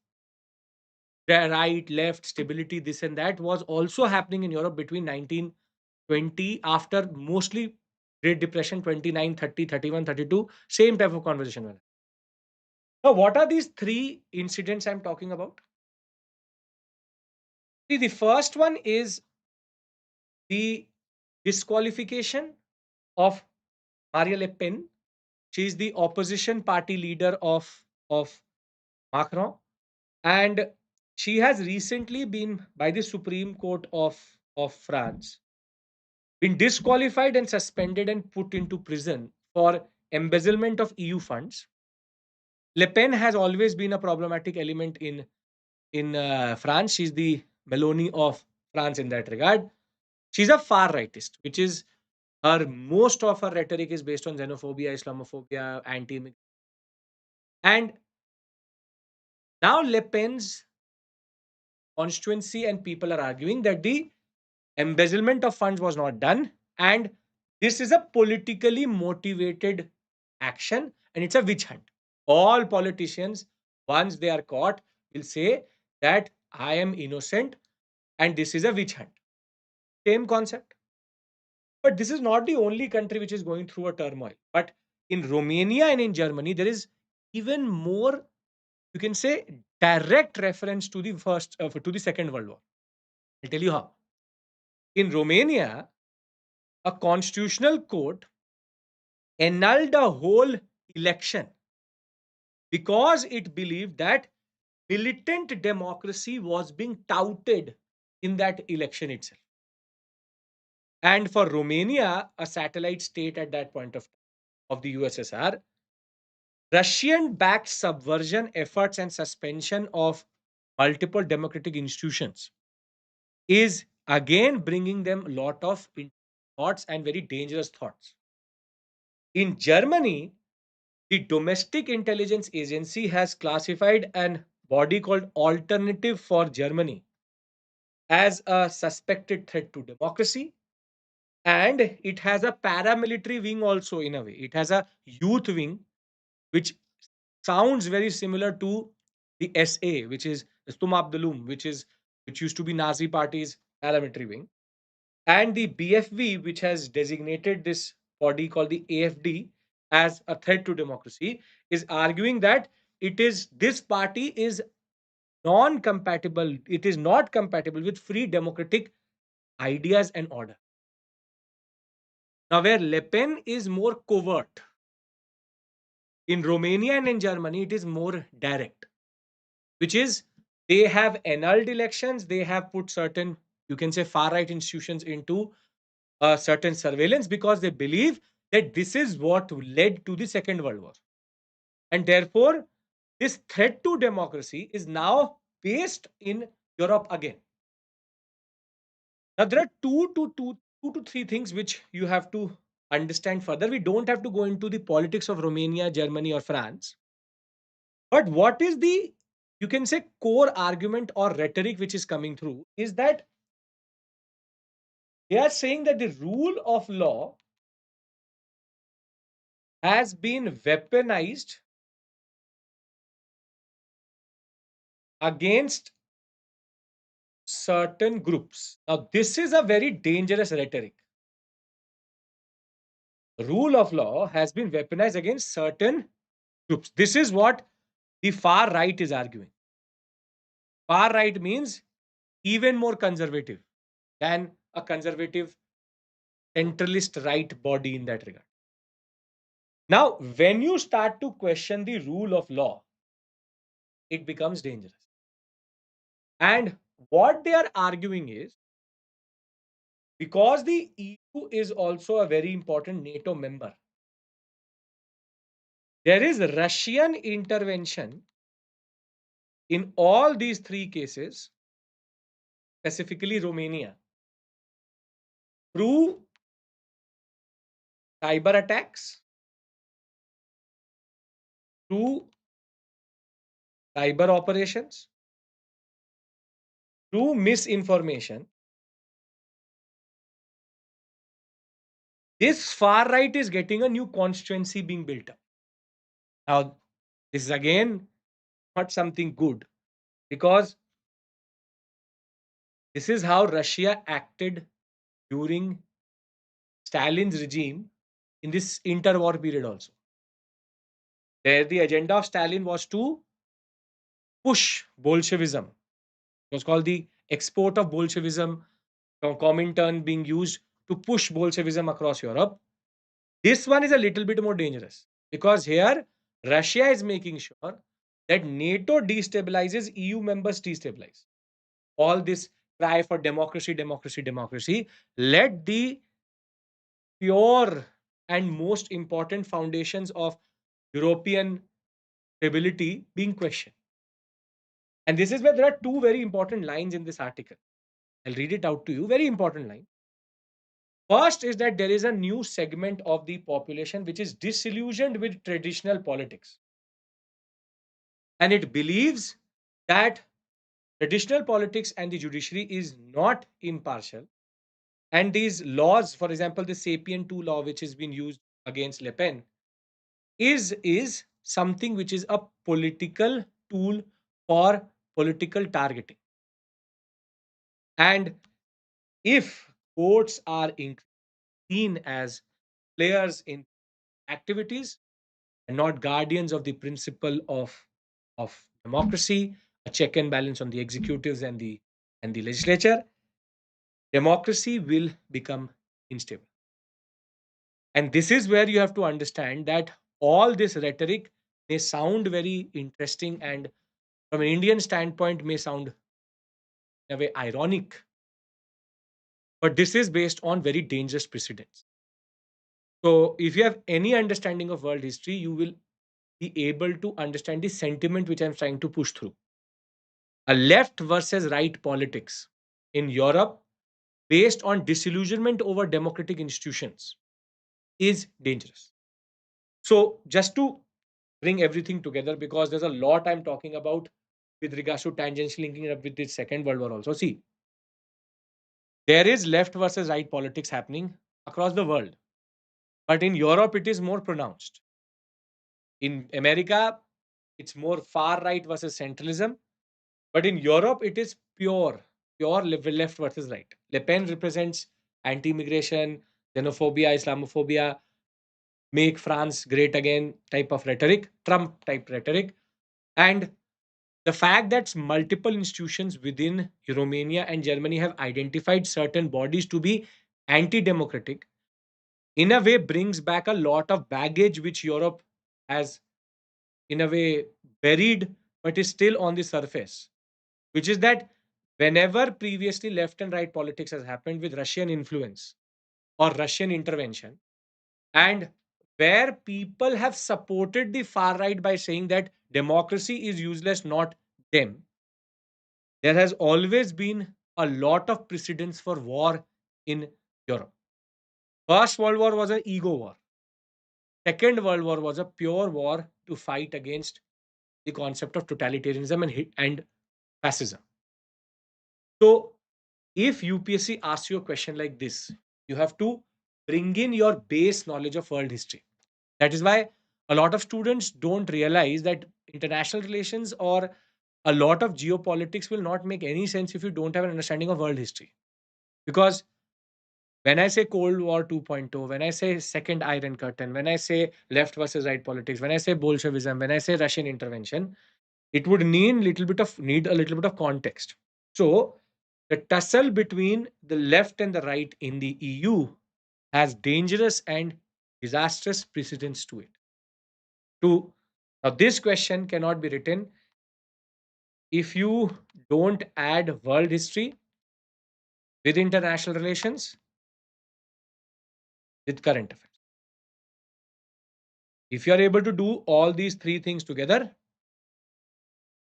Speaker 1: the right, left, stability, this and that was also happening in Europe between 1920, after mostly Great Depression, 29, 30, 31, 32. Same type of conversation. Now, what are these three incidents I'm talking about? See, the first one is the disqualification of Marie Le Pen. She is the opposition party leader of Macron, and she has recently been, by the Supreme Court of France, been disqualified and suspended and put into prison for embezzlement of EU funds. Le Pen has always been a problematic element in France. She's the Meloni of France in that regard. She's a far rightist, which is her most of her rhetoric is based on xenophobia, Islamophobia, anti. And now Le Pen's constituency and people are arguing that the embezzlement of funds was not done, and this is a politically motivated action, and it's a witch hunt. All politicians, once they are caught, will say that I am innocent and this is a witch hunt. Same concept. But this is not the only country which is going through a turmoil. But in Romania and in Germany, there is even more, you can say, direct reference to the Second World War. I'll tell you how. In Romania, a constitutional court annulled a whole election because it believed that militant democracy was being touted in that election itself. And for Romania, a satellite state at that point of the USSR, Russian backed subversion efforts and suspension of multiple democratic institutions is again bringing them a lot of thoughts and very dangerous thoughts. In Germany, the Domestic Intelligence Agency has classified an body called Alternative for Germany as a suspected threat to democracy. And it has a paramilitary wing also, in a way. It has a youth wing, which sounds very similar to the SA, which is Stum Abdulum, which used to be Nazi Party's paramilitary wing. And the BFV, which has designated this body called the AFD as a threat to democracy, is arguing that this party is non-compatible. It is not compatible with free democratic ideas and order. Now, where Le Pen is more covert, in Romania and in Germany, it is more direct. which is they have annulled elections, they have put certain, you can say, far right institutions into certain surveillance because they believe that this is what led to the Second World War. And therefore, this threat to democracy is now based in Europe again. Now, there are two to three things which you have to understand further. We don't have to go into the politics of Romania, Germany, or France. But what is the, you can say, core argument or rhetoric which is coming through is that they are saying that the rule of law has been weaponized against certain groups. Now, this is a very dangerous rhetoric. Rule of law has been weaponized against certain groups. This is what the far right is arguing. Far right means even more conservative than a conservative centralist right body in that regard. Now, when you start to question the rule of law, it becomes dangerous. And what they are arguing is because the EU is also a very important NATO member, there is Russian intervention in all these three cases, specifically Romania, through cyber attacks, through cyber operations, through misinformation. This far right is getting a new constituency being built up. Now, this is again not something good because this is how Russia acted during Stalin's regime in this interwar period also. There, the agenda of Stalin was to push Bolshevism. It was called the export of Bolshevism, Comintern being used to push Bolshevism across Europe. This one is a little bit more dangerous because here Russia is making sure that NATO destabilizes, EU members destabilize. All this cry for democracy, democracy, democracy, let the pure and most important foundations of European stability being questioned. And this is where there are two very important lines in this article. I'll read it out to you. Very important line. First is that there is a new segment of the population which is disillusioned with traditional politics. And it believes that traditional politics and the judiciary is not impartial. And these laws, for example, the Sapien 2 law, which has been used against Le Pen, is something which is a political tool for political targeting. And if courts are seen as players in activities and not guardians of the principle of democracy, a check and balance on the executives and the legislature, democracy will become unstable. And this is where you have to understand that all this rhetoric may sound very interesting and from an Indian standpoint may sound in a way ironic, but this is based on very dangerous precedents. So if you have any understanding of world history, you will be able to understand the sentiment which I'm trying to push through. A left versus right politics in Europe based on disillusionment over democratic institutions is dangerous. So just to bring everything together, because there's a lot I'm talking about with regards to tangents linking it up with the Second World War also. See, there is left versus right politics happening across the world, but in Europe it is more pronounced. In America, it's more far right versus centralism, but in Europe it is pure left versus right. Le Pen represents anti-immigration, xenophobia, Islamophobia, make France great again type of rhetoric, Trump type rhetoric, and the fact that multiple institutions within Romania and Germany have identified certain bodies to be anti-democratic in a way brings back a lot of baggage which Europe has in a way buried but is still on the surface, which is that whenever previously left and right politics has happened with Russian influence or Russian intervention, and where people have supported the far right by saying that democracy is useless, not them, there has always been a lot of precedence for war in Europe. First World War was an ego war. Second World War was a pure war to fight against the concept of totalitarianism and fascism. So, if UPSC asks you a question like this, you have to bring in your base knowledge of world history. That is why a lot of students don't realize that international relations or a lot of geopolitics will not make any sense if you don't have an understanding of world history. Because when I say Cold War 2.0, when I say Second Iron Curtain, when I say left versus right politics, when I say Bolshevism, when I say Russian intervention, it would need a little bit of context. So the tussle between the left and the right in the EU has dangerous and disastrous precedents to it. To Now, this question cannot be written if you don't add world history with international relations with current affairs. If you are able to do all these three things together,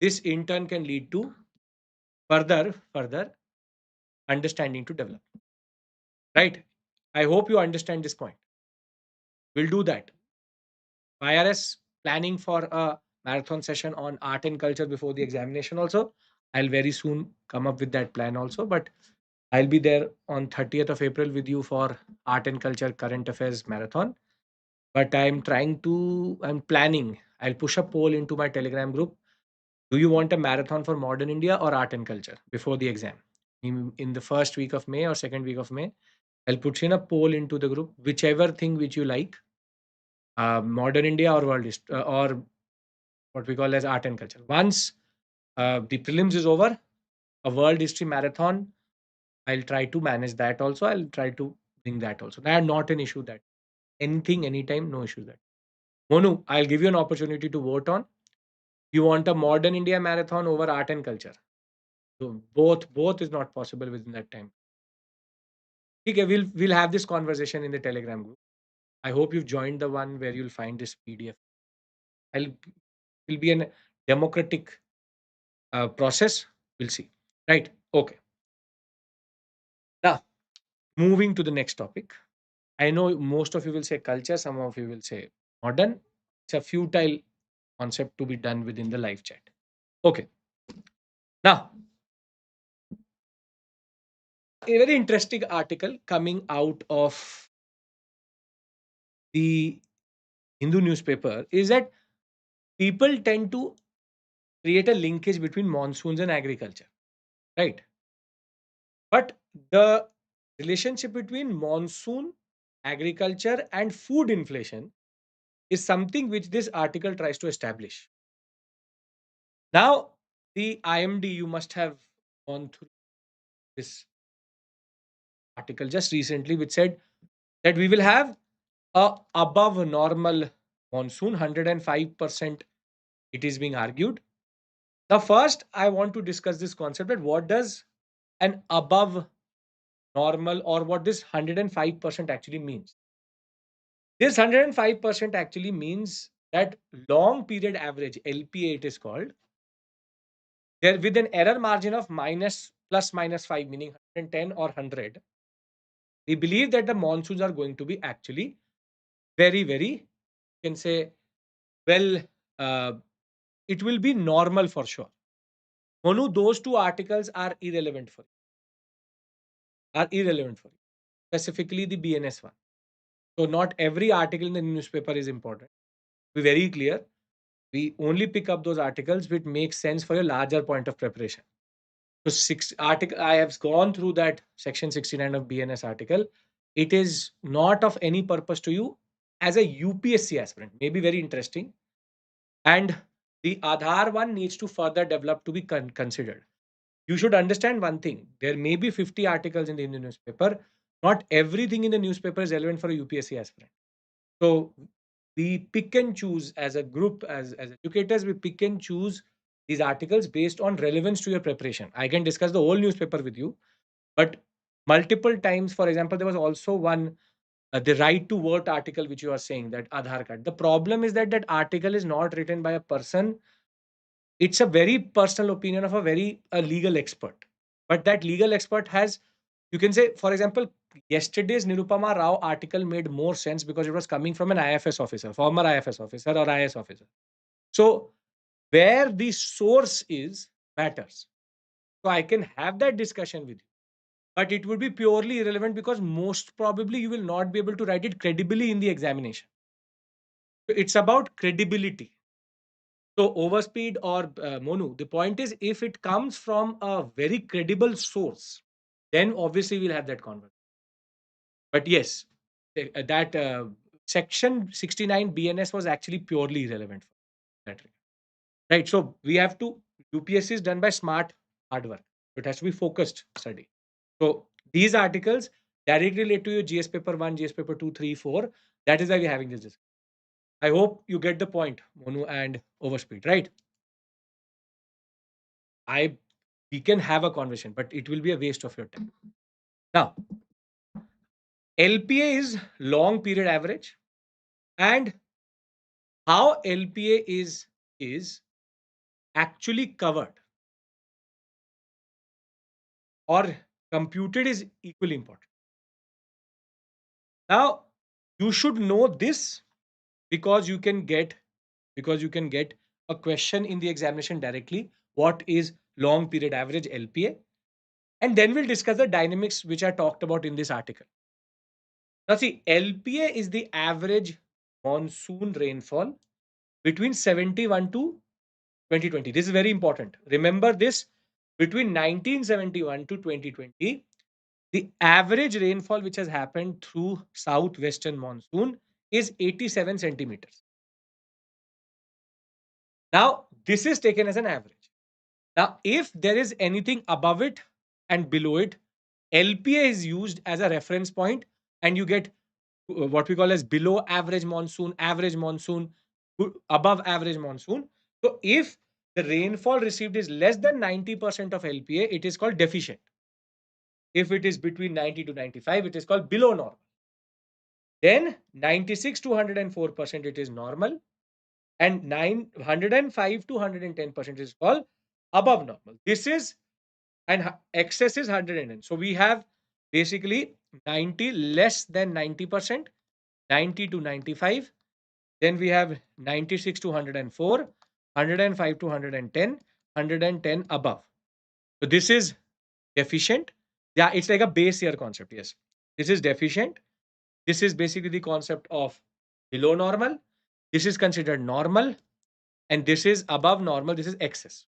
Speaker 1: this in turn can lead to further understanding to develop. Right? I hope you understand this point. We'll do that. IRS planning for a marathon session on art and culture before the examination also. I'll very soon come up with that plan also, but I'll be there on 30th of April with you for art and culture current affairs marathon. But I'm planning, I'll push a poll into my Telegram group. Do you want a marathon for modern India or art and culture before the exam? In the first week of May or second week of May, I'll put in a poll into the group, whichever thing which you like, modern India or or what we call as art and culture. Once the prelims is over, a world history marathon, I'll try to manage that also. I'll try to bring that also. That not an issue that anything, anytime, no issue that. Monu, I'll give you an opportunity to vote on. You want a modern India marathon over art and culture. So both is not possible within that time. Okay, we'll have this conversation in the Telegram group. I hope you've joined the one where you'll find this PDF. I'll will be a democratic process. We'll see. Right. Okay. Now, moving to the next topic. I know most of you will say culture, some of you will say modern. It's a futile concept to be done within the live chat. Okay. Now, a very interesting article coming out of the Hindu newspaper is that people tend to create a linkage between monsoons and agriculture, right? But the relationship between monsoon, agriculture, and food inflation is something which this article tries to establish. Now, the IMD, you must have gone through this article just recently, which said that we will have a above normal monsoon, 105% it is being argued. Now, first, I want to discuss this concept that what does an above normal or what this 105% actually means. This 105% actually means that long period average, LPA it is called, there with an error margin of minus plus minus 5, meaning 110 or 100. We believe that the monsoons are going to be actually very, you can say, well, uh, it will be normal for sure. Monu, those two articles are irrelevant for you, specifically the BNS one. So not every article in the newspaper is important. Be very clear. We only pick up those articles which make sense for a larger point of preparation. So six article I have gone through that section 69 of BNS article. It is not of any purpose to you as a UPSC aspirant. Maybe very interesting. And the Aadhaar one needs to further develop to be considered. You should understand one thing. There may be 50 articles in the Indian newspaper. Not everything in the newspaper is relevant for a UPSC aspirant. So we pick and choose as a group, as educators, we pick and choose these articles based on relevance to your preparation. I can discuss the whole newspaper with you, but multiple times, for example, there was also one the right to vote article which you are saying, that Aadhaar card. The problem is that that article is not written by a person. It's a very personal opinion of a very a legal expert, but that legal expert has, you can say, for example, yesterday's Nirupama Rao article made more sense because it was coming from an IFS officer, former IFS officer or IS officer. So where the source is matters. So I can have that discussion with you, but it would be purely irrelevant because most probably you will not be able to write it credibly in the examination. So it's about credibility. So overspeed or Monu, the point is if it comes from a very credible source, then obviously we'll have that conversation. But yes, that section 69 BNS was actually purely irrelevant for that. Right. So we have to, UPSC is done by smart hard work. It has to be focused study. So these articles directly relate to your GS paper 1, GS paper 2, 3, 4. That is why we're having this discussion. I hope you get the point, Monu and overspeed, right? I We can have a conversation, but it will be a waste of your time. Now, LPA is long period average, and how LPA is actually covered or computed is equally important. Now, you should know this because you can get a question in the examination directly. What is long period average LPA? And then we'll discuss the dynamics which are talked about in this article. Now, see, LPA is the average monsoon rainfall between 71 to 2020. This is very important. Remember this, between 1971 to 2020, the average rainfall which has happened through southwestern monsoon is 87 centimeters. Now, this is taken as an average. Now, if there is anything above it and below it, LPA is used as a reference point, and you get what we call as below average monsoon, above average monsoon. So, if the rainfall received is less than 90% of LPA, it is called deficient. If it is between 90 to 95, it is called below normal. Then 96 to 104%, it is normal. And 905 to 110% is called above normal. This is, and excess is 110. So we have basically 90 less than 90%, 90 to 95. Then we have 96 to 104, 105 to 110, 110 above. So this is deficient. Yeah, it's like a base year concept. Yes, this is deficient. This is basically the concept of below normal. This is considered normal, and this is above normal. This is excess.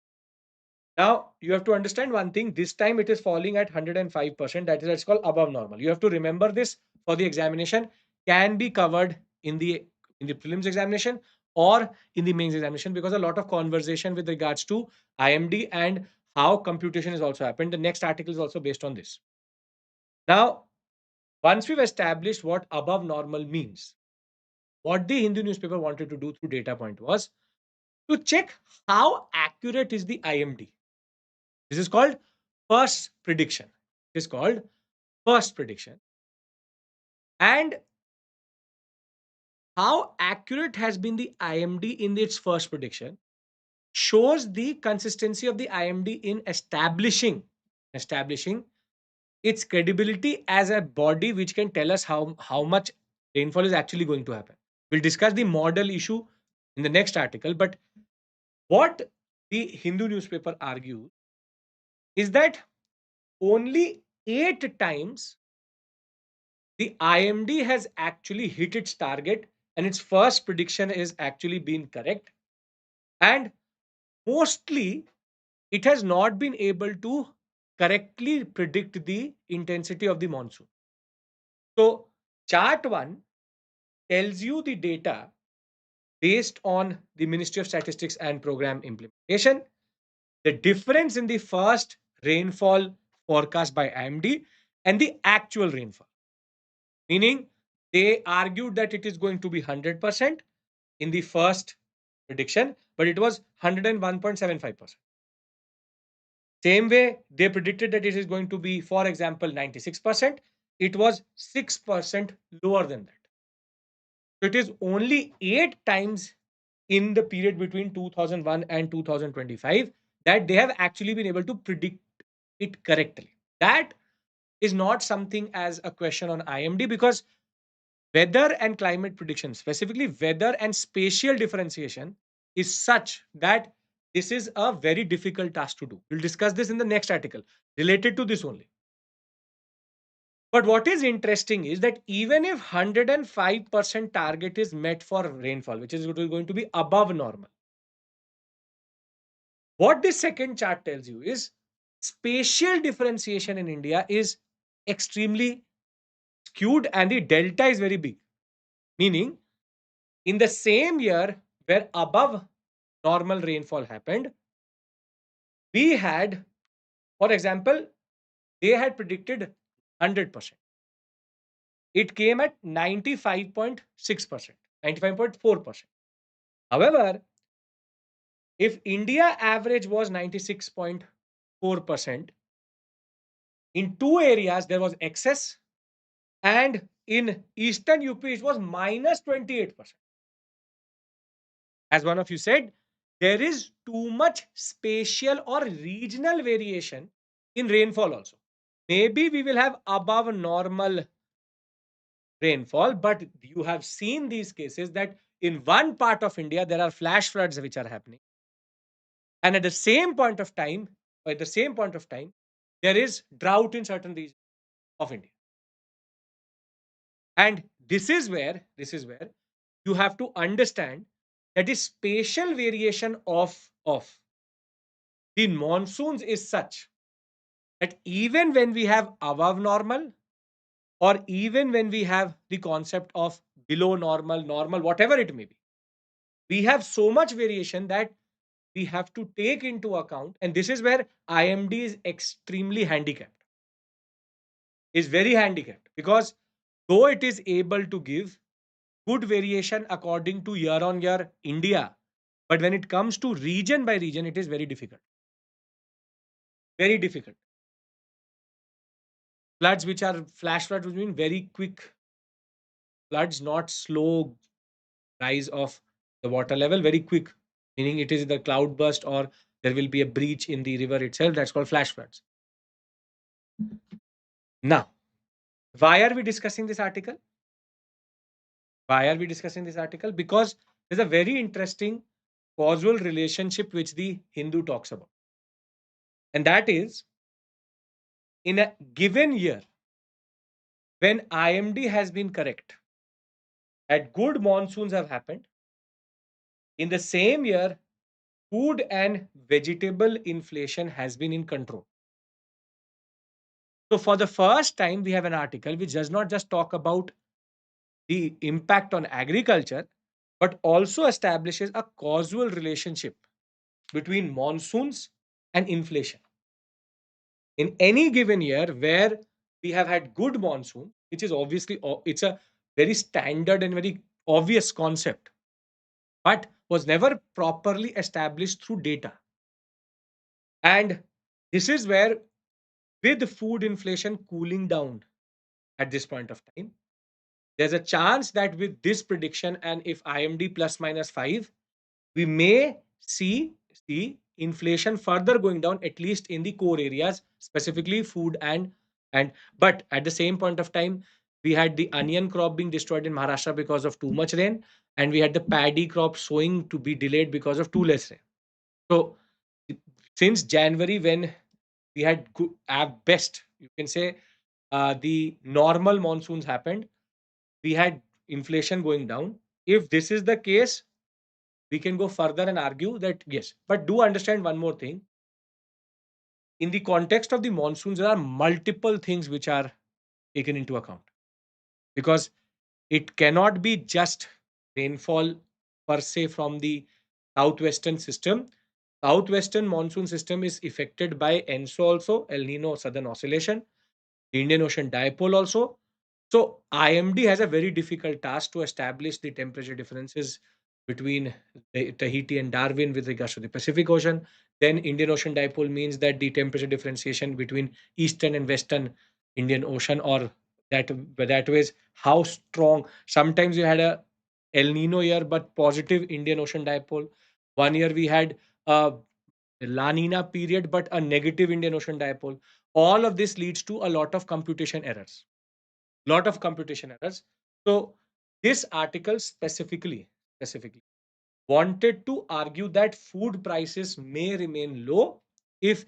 Speaker 1: Now you have to understand one thing. This time it is falling at 105%. That is, it's called above normal. You have to remember this for the examination. Can be covered in the prelims examination or in the mains examination, because a lot of conversation with regards to IMD and how computation is also happened. The next article is also based on this. Now, once we've established what above normal means, what the Hindu newspaper wanted to do through data point was to check how accurate is the IMD. This is called first prediction. It is called first prediction. And how accurate has been the IMD in its first prediction shows the consistency of the IMD in establishing its credibility as a body which can tell us how much rainfall is actually going to happen. We'll discuss the model issue in the next article, but what the Hindu newspaper argues is that only 8 times the IMD has actually hit its target and its first prediction is actually been correct. And mostly it has not been able to correctly predict the intensity of the monsoon. So, chart 1 tells you the data based on the Ministry of Statistics and Program Implementation, the difference in the first rainfall forecast by IMD and the actual rainfall. Meaning, they argued that it is going to be 100% in the first prediction, but it was 101.75%. Same way, they predicted that it is going to be, for example, 96%. It was 6% lower than that. So it is only 8 times in the period between 2001 and 2025 that they have actually been able to predict it correctly. That is not something as a question on IMD, because weather and climate prediction, specifically weather and spatial differentiation, is such that this is a very difficult task to do. We'll discuss this in the next article related to this only. But what is interesting is that even if 105% target is met for rainfall, which is going to be above normal, what this second chart tells you is spatial differentiation in India is extremely skewed and the delta is very big. Meaning, in the same year where above normal rainfall happened, we had, for example, they had predicted 100%. It came at 95.6%, 95.4%. However, if India average was 96.4%, in two areas there was excess, and in eastern UP it was minus 28%. As one of you said, there is too much spatial or regional variation in rainfall also. Maybe we will have above normal rainfall, but you have seen these cases that in one part of India there are flash floods which are happening, and at the same point of time, there is drought in certain regions of India. And this is where you have to understand that the spatial variation of the monsoons is such that even when we have above normal, or even when we have the concept of below normal, normal, whatever it may be, we have so much variation that we have to take into account. And this is where IMD is extremely handicapped, is very handicapped, because though it is able to give good variation according to year on year India, but when it comes to region by region, it is very difficult. Very difficult. Floods which are flash floods, which mean very quick floods, not slow rise of the water level, very quick, meaning it is the cloud burst or there will be a breach in the river itself. That's called flash floods. Now, why are we discussing this article? Why are we discussing this article? Because there's a very interesting causal relationship which the Hindu talks about. And that is, in a given year, when IMD has been correct, that good monsoons have happened, in the same year, food and vegetable inflation has been in control. So, for the first time, we have an article which does not just talk about the impact on agriculture, but also establishes a causal relationship between monsoons and inflation. In any given year where we have had good monsoon, which is obviously it's a very standard and very obvious concept, but was never properly established through data. And this is where, with food inflation cooling down at this point of time, there's a chance that with this prediction, and if IMD plus minus 5, we may see inflation further going down, at least in the core areas, specifically food and but at the same point of time, we had the onion crop being destroyed in Maharashtra because of too much rain, and we had the paddy crop sowing to be delayed because of too less rain. So since January, when we had good, at best, you can say, the normal monsoons happened, we had inflation going down. If this is the case, we can go further and argue that yes, but do understand one more thing. In the context of the monsoons, there are multiple things which are taken into account, because it cannot be just rainfall per se from the southwestern system. Southwestern monsoon system is affected by ENSO also, El Nino Southern Oscillation, the Indian Ocean Dipole also. So IMD has a very difficult task to establish the temperature differences between Tahiti and Darwin with regards to the Pacific Ocean. Then Indian Ocean dipole means that the temperature differentiation between Eastern and Western Indian Ocean, or that ways how strong. Sometimes you had a El Nino year, but positive Indian Ocean dipole. One year we had a La Nina period, but a negative Indian Ocean dipole. All of this leads to a lot of computation errors. Lot of computation errors. So this article specifically wanted to argue that food prices may remain low if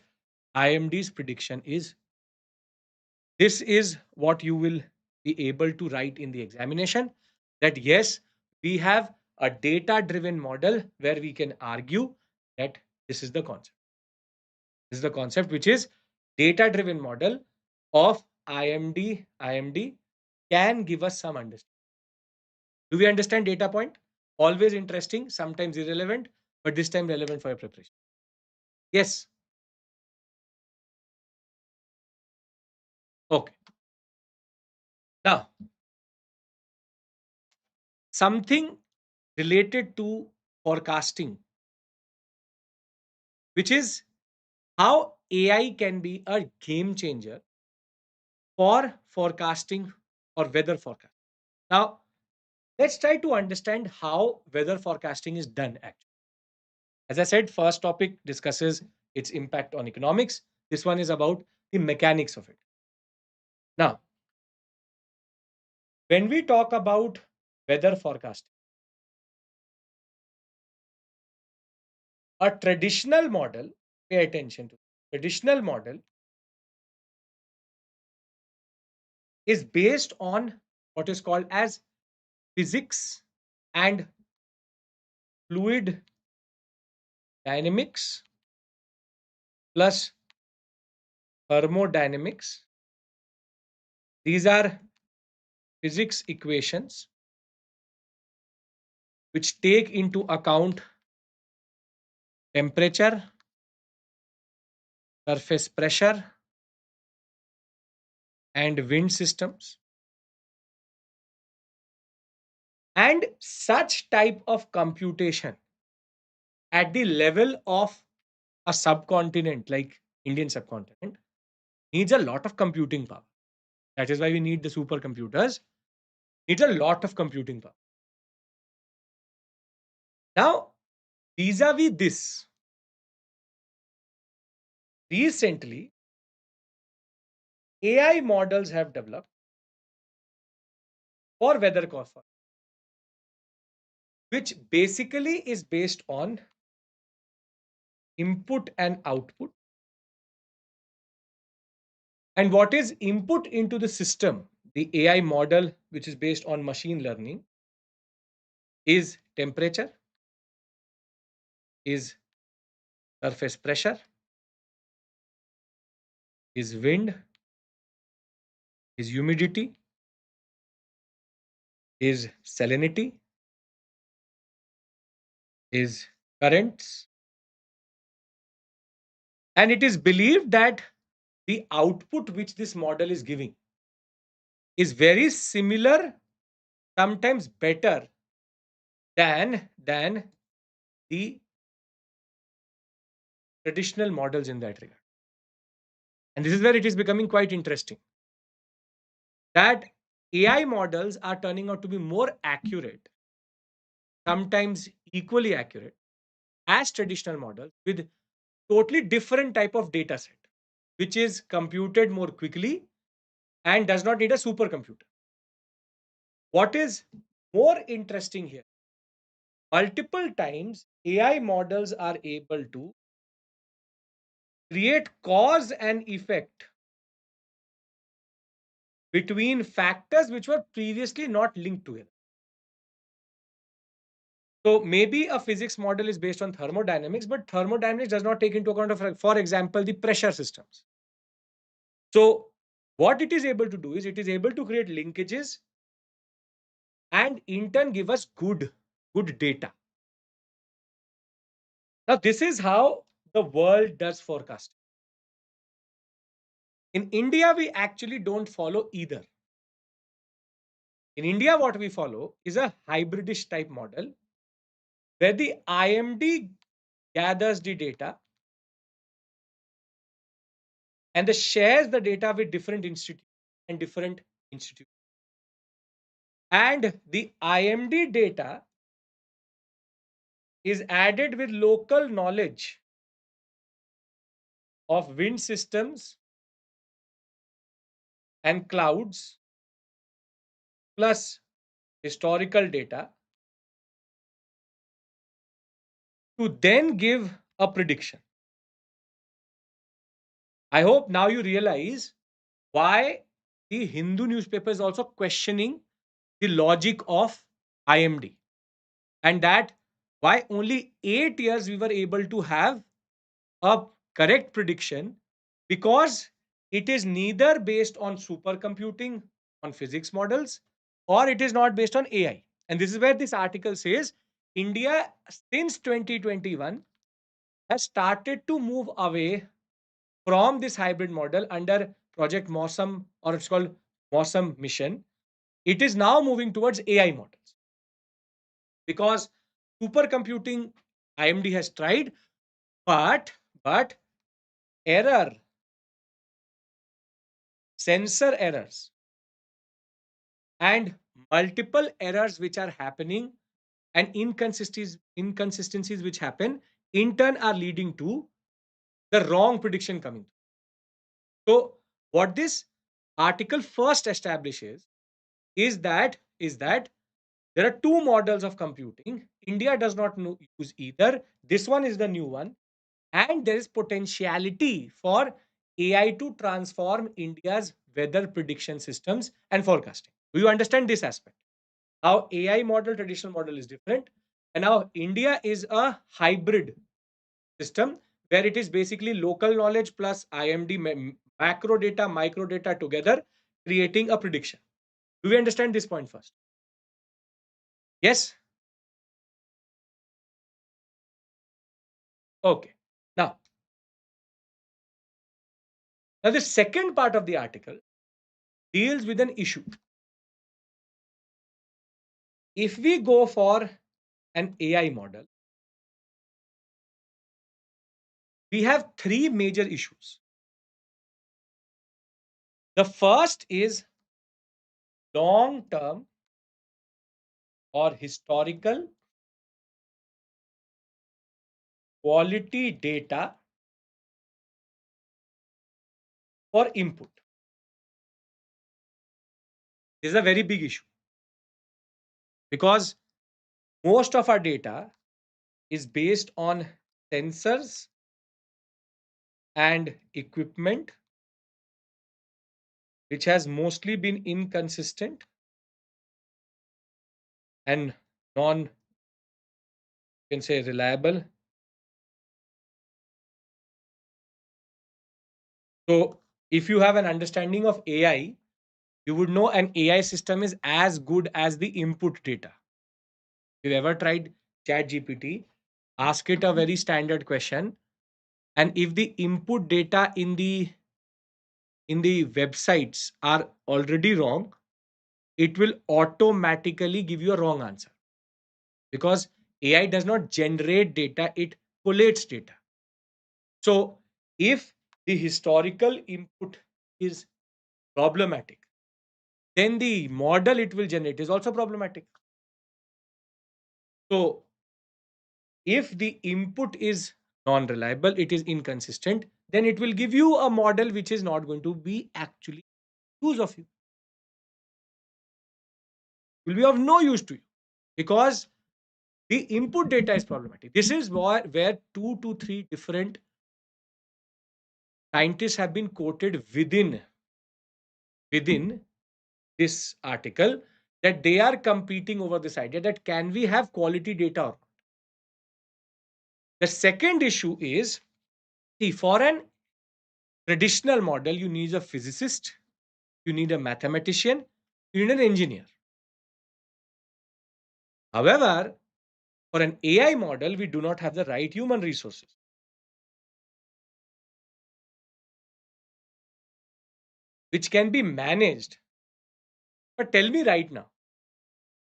Speaker 1: IMD's prediction is. This is what you will be able to write in the examination, that yes, we have a data driven model where we can argue that this is the concept. This is the concept, which is data driven model of IMD can give us some understanding. Do we understand data point? Always interesting, sometimes irrelevant, but this time relevant for your preparation. Yes. Okay. Now, something related to forecasting, which is how AI can be a game changer for forecasting or weather forecast. Now, let's try to understand how weather forecasting is done actually. As I said, first topic discusses its impact on economics. This one is about the mechanics of it. Now, when we talk about weather forecasting, a traditional model, pay attention to traditional model, is based on what is called as physics and fluid dynamics plus thermodynamics. These are physics equations which take into account temperature, surface pressure, and wind systems. And such type of computation at the level of a subcontinent like Indian subcontinent needs a lot of computing power. That is why we need the supercomputers. Needs a lot of computing power. Now, vis-a-vis this, recently AI models have developed for weather forecast, which basically is based on input and output. And what is input into the system, the AI model, which is based on machine learning, is temperature, is surface pressure, is wind, is humidity, is salinity, is currents. And it is believed that the output which this model is giving is very similar, sometimes better than the traditional models in that regard. And this is where it is becoming quite interesting that AI models are turning out to be more accurate, sometimes equally accurate as traditional models with totally different type of data set, which is computed more quickly and does not need a supercomputer. What is more interesting here, multiple times AI models are able to create cause and effect between factors which were previously not linked together. So maybe a physics model is based on thermodynamics, but thermodynamics does not take into account of, for example, the pressure systems. So what it is able to do is it is able to create linkages and in turn give us good data. Now this is how the world does forecasting. In India, we actually don't follow either. In India, what we follow is a hybridish type model where the IMD gathers the data and shares the data with different institutes and different institutes. And the IMD data is added with local knowledge of wind systems and clouds plus historical data to then give a prediction. I hope now you realize why the Hindu newspaper is also questioning the logic of IMD, and that why only 8 years we were able to have a correct prediction, because it is neither based on supercomputing, on physics models, or it is not based on AI. And this is where this article says India since 2021 has started to move away from this hybrid model under Project Mosam, or it's called Mosam Mission. It is now moving towards AI models because supercomputing IMD has tried, but error, sensor errors, and multiple errors which are happening and inconsistencies which happen in turn are leading to the wrong prediction coming. So what this article first establishes is that there are two models of computing. India does not use either. This one is the new one, and there is potentiality for AI to transform India's weather prediction systems and forecasting. Do you understand this aspect? How AI model, traditional model is different, and now India is a hybrid system where it is basically local knowledge plus IMD macro data, micro data together, creating a prediction. Do we understand this point first? Yes? Okay. Now, now the second part of the article deals with an issue. If we go for an AI model, we have three major issues. The first is long term or historical quality data for input. This is a very big issue because most of our data is based on sensors and equipment which has mostly been inconsistent and non, you can say, reliable. So if you have an understanding of AI, you would know an AI system is as good as the input data. If you've ever tried chat GPT, ask it a very standard question, and if the input data in the websites are already wrong, it will automatically give you a wrong answer because AI does not generate data, it collates data. So if the historical input is problematic, then the model it will generate is also problematic. So if the input is non-reliable, it is inconsistent, then it will give you a model which is not going to be actually use of you. Will be of no use to you because the input data is problematic. This is where two to three different scientists have been quoted within this article, that they are competing over this idea that can we have quality data or not. The second issue is, see, for an traditional model, you need a physicist, you need a mathematician, you need an engineer. However, for an AI model, we do not have the right human resources, which can be managed. But tell me right now,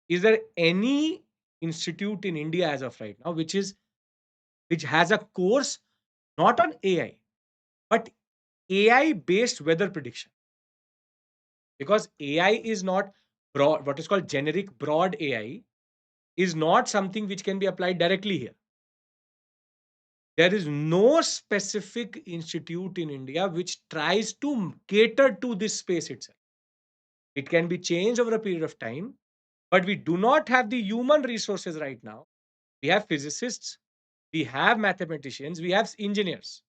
Speaker 1: is there any institute in India as of right now, which has a course not on AI, but AI based weather prediction. Because AI is not broad, what is called generic broad AI is not something which can be applied directly here. There is no specific institute in India which tries to cater to this space itself. It can be changed over a period of time, but we do not have the human resources right now. We have physicists, we have mathematicians, we have engineers,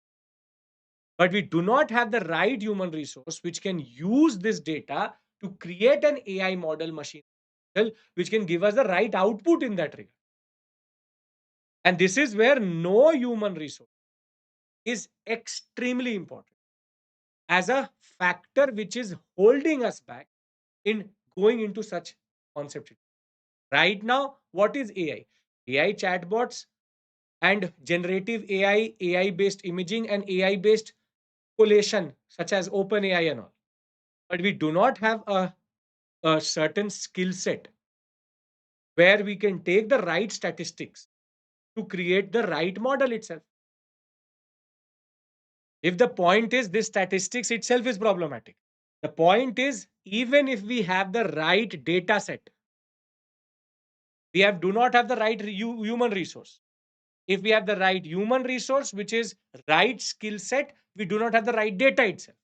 Speaker 1: but we do not have the right human resource which can use this data to create an AI model machine which can give us the right output in that regard. And this is where no human resource is extremely important as a factor which is holding us back in going into such concept. Right now, what is AI? AI chatbots and generative AI, AI based imaging, and AI based collation, such as OpenAI and all. But we do not have a certain skill set where we can take the right statistics to create the right model itself. If the point is this statistics itself is problematic, the point is even if we have the right data set, do not have the right human resource. If we have the right human resource, which is right skill set, we do not have the right data itself.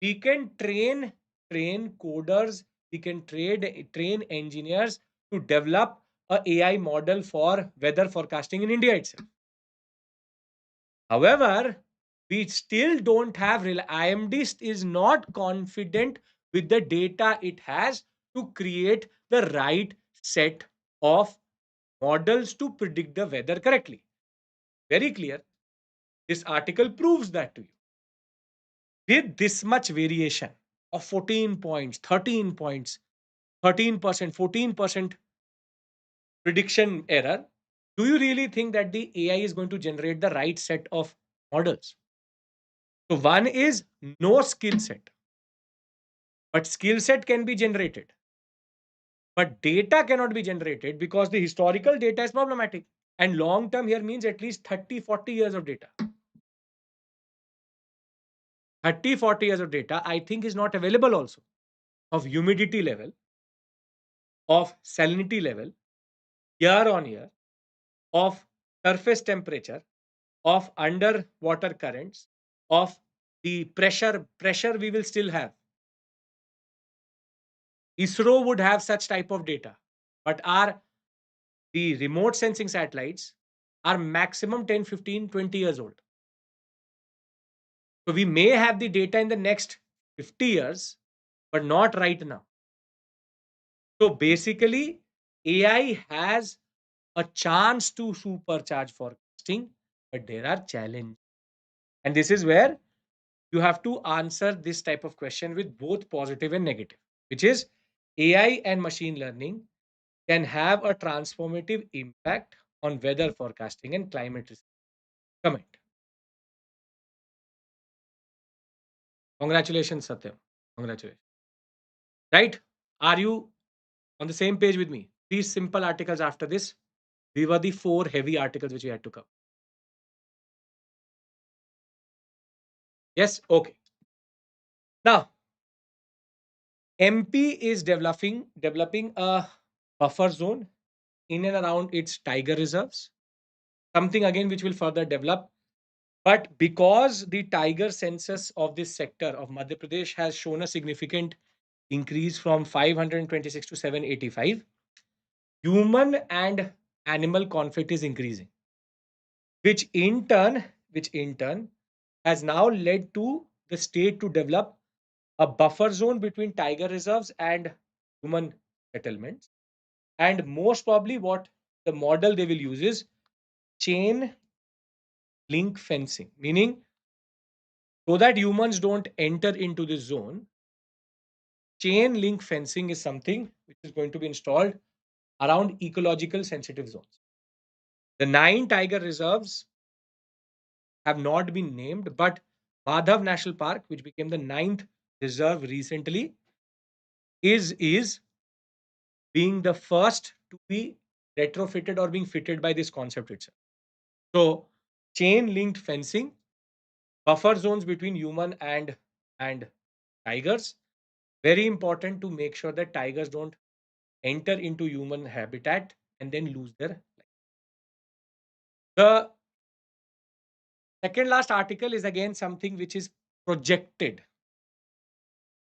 Speaker 1: We can train coders, we can train engineers to develop a AI model for weather forecasting in India itself. However, we still don't have IMD is not confident with the data it has to create the right set of models to predict the weather correctly. Very clear. This article proves that to you. With this much variation of 14 points, 13 points, 13%, 14% prediction error, do you really think that the AI is going to generate the right set of models? So, one is no skill set, but skill set can be generated. But data cannot be generated because the historical data is problematic. And long term here means at least 30, 40 years of data. 30, 40 years of data, I think, is not available also of humidity level, of salinity level, year on year, of surface temperature, of underwater currents, of the pressure we will still have. ISRO would have such type of data, but the remote sensing satellites are maximum 10, 15, 20 years old. So we may have the data in the next 50 years, but not right now. So basically, AI has a chance to supercharge forecasting, but there are challenges. And this is where you have to answer this type of question with both positive and negative, which is AI and machine learning can have a transformative impact on weather forecasting and climate risk. Comment. Congratulations, Satyam. Congratulations. Right? Are you on the same page with me? These simple articles after this, these were the four heavy articles which we had to cover. Yes? Okay. Now, MP is developing a buffer zone in and around its tiger reserves, something again which will further develop. But because the tiger census of this sector of Madhya Pradesh has shown a significant increase from 526 to 785, human and animal conflict is increasing, which in turn, has now led to the state to develop a buffer zone between tiger reserves and human settlements. And most probably, what the model they will use is chain link fencing, meaning so that humans don't enter into this zone, chain link fencing is something which is going to be installed around ecological sensitive zones. The 9 tiger reserves have not been named, but Madhav National Park, which became the ninth reserve recently, is being the first to be retrofitted or being fitted by this concept itself. So, chain linked fencing, buffer zones between human and tigers, very important to make sure that tigers don't enter into human habitat and then lose their life. The second last article is again something which is projected.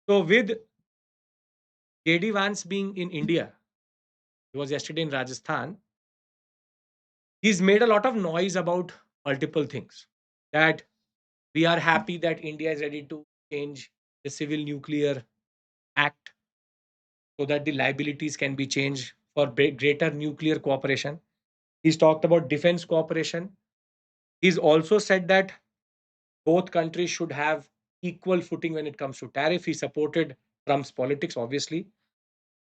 Speaker 1: So, with JD Vance being in India, he was yesterday in Rajasthan, he's made a lot of noise about multiple things. That we are happy that India is ready to change the Civil Nuclear Act so that the liabilities can be changed for greater nuclear cooperation. He's talked about defense cooperation. He's also said that both countries should have equal footing when it comes to tariff. He supported Trump's politics, obviously.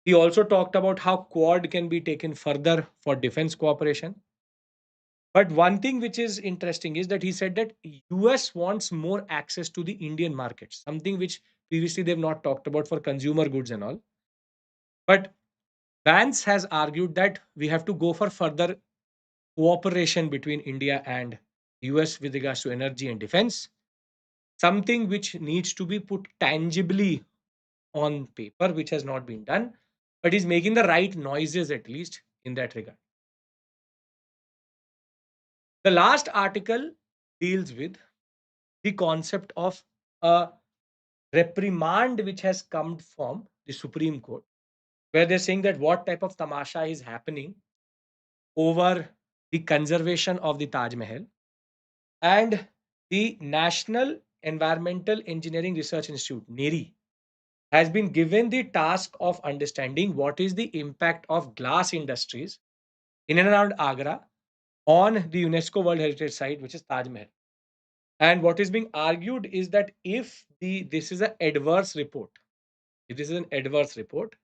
Speaker 1: He also talked about how Quad can be taken further for defense cooperation. But one thing which is interesting is that he said that US wants more access to the Indian markets, something which previously they've not talked about for consumer goods and all. But Vance has argued that we have to go for further cooperation between India and US with regards to energy and defense, something which needs to be put tangibly on paper, which has not been done, but is making the right noises at least in that regard. The last article deals with the concept of a reprimand which has come from the Supreme Court, where they're saying that what type of tamasha is happening over the conservation of the Taj Mahal, and the National Environmental Engineering Research Institute, NEERI, has been given the task of understanding what is the impact of glass industries in and around Agra on the UNESCO World Heritage Site, which is Taj Mahal. And what is being argued is that if this is an adverse report, if this is an adverse report,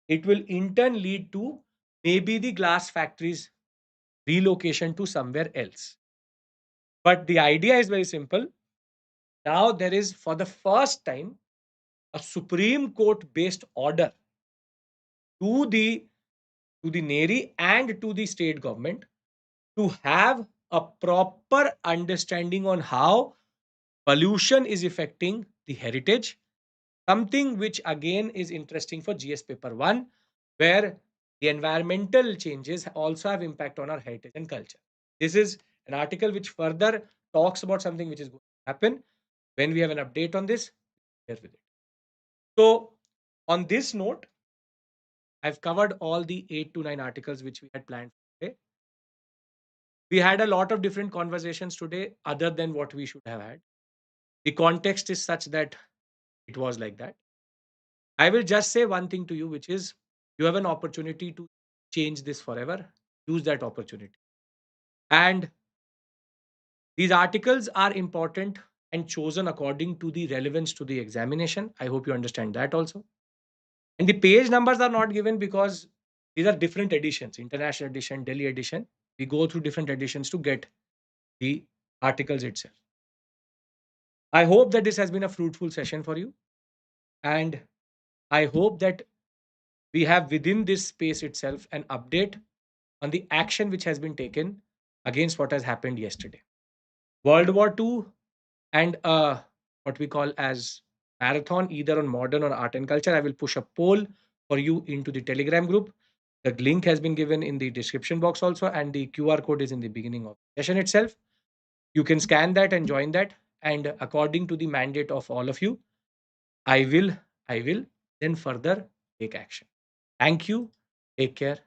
Speaker 1: it will in turn lead to maybe the glass factories relocation to somewhere else. But the idea is very simple. Now there is for the first time a Supreme Court based order to the NEERI and to the state government to have a proper understanding on how pollution is affecting the heritage, something which again is interesting for GS paper 1, where the environmental changes also have impact on our heritage and culture. This is an article which further talks about something which is going to happen. When we have an update on this, share with it. So on this note, I've covered all the 8 to 9 articles which we had planned for today. We had a lot of different conversations today other than what we should have had. The context is such that it was like that. I will just say one thing to you, which is you have an opportunity to change this forever. Use that opportunity. And these articles are important and chosen according to the relevance to the examination. I hope you understand that also. And the page numbers are not given because these are different editions, international edition, Delhi edition. We go through different editions to get the articles itself. I hope that this has been a fruitful session for you. And I hope that we have within this space itself an update on the action which has been taken against what has happened yesterday. World War II and what we call as marathon, either on modern or art and culture. I will push a poll for you into the Telegram group. The link has been given in the description box also, and the QR code is in the beginning of the session itself. You can scan that and join that. And according to the mandate of all of you, I will then further take action. Thank you. Take care.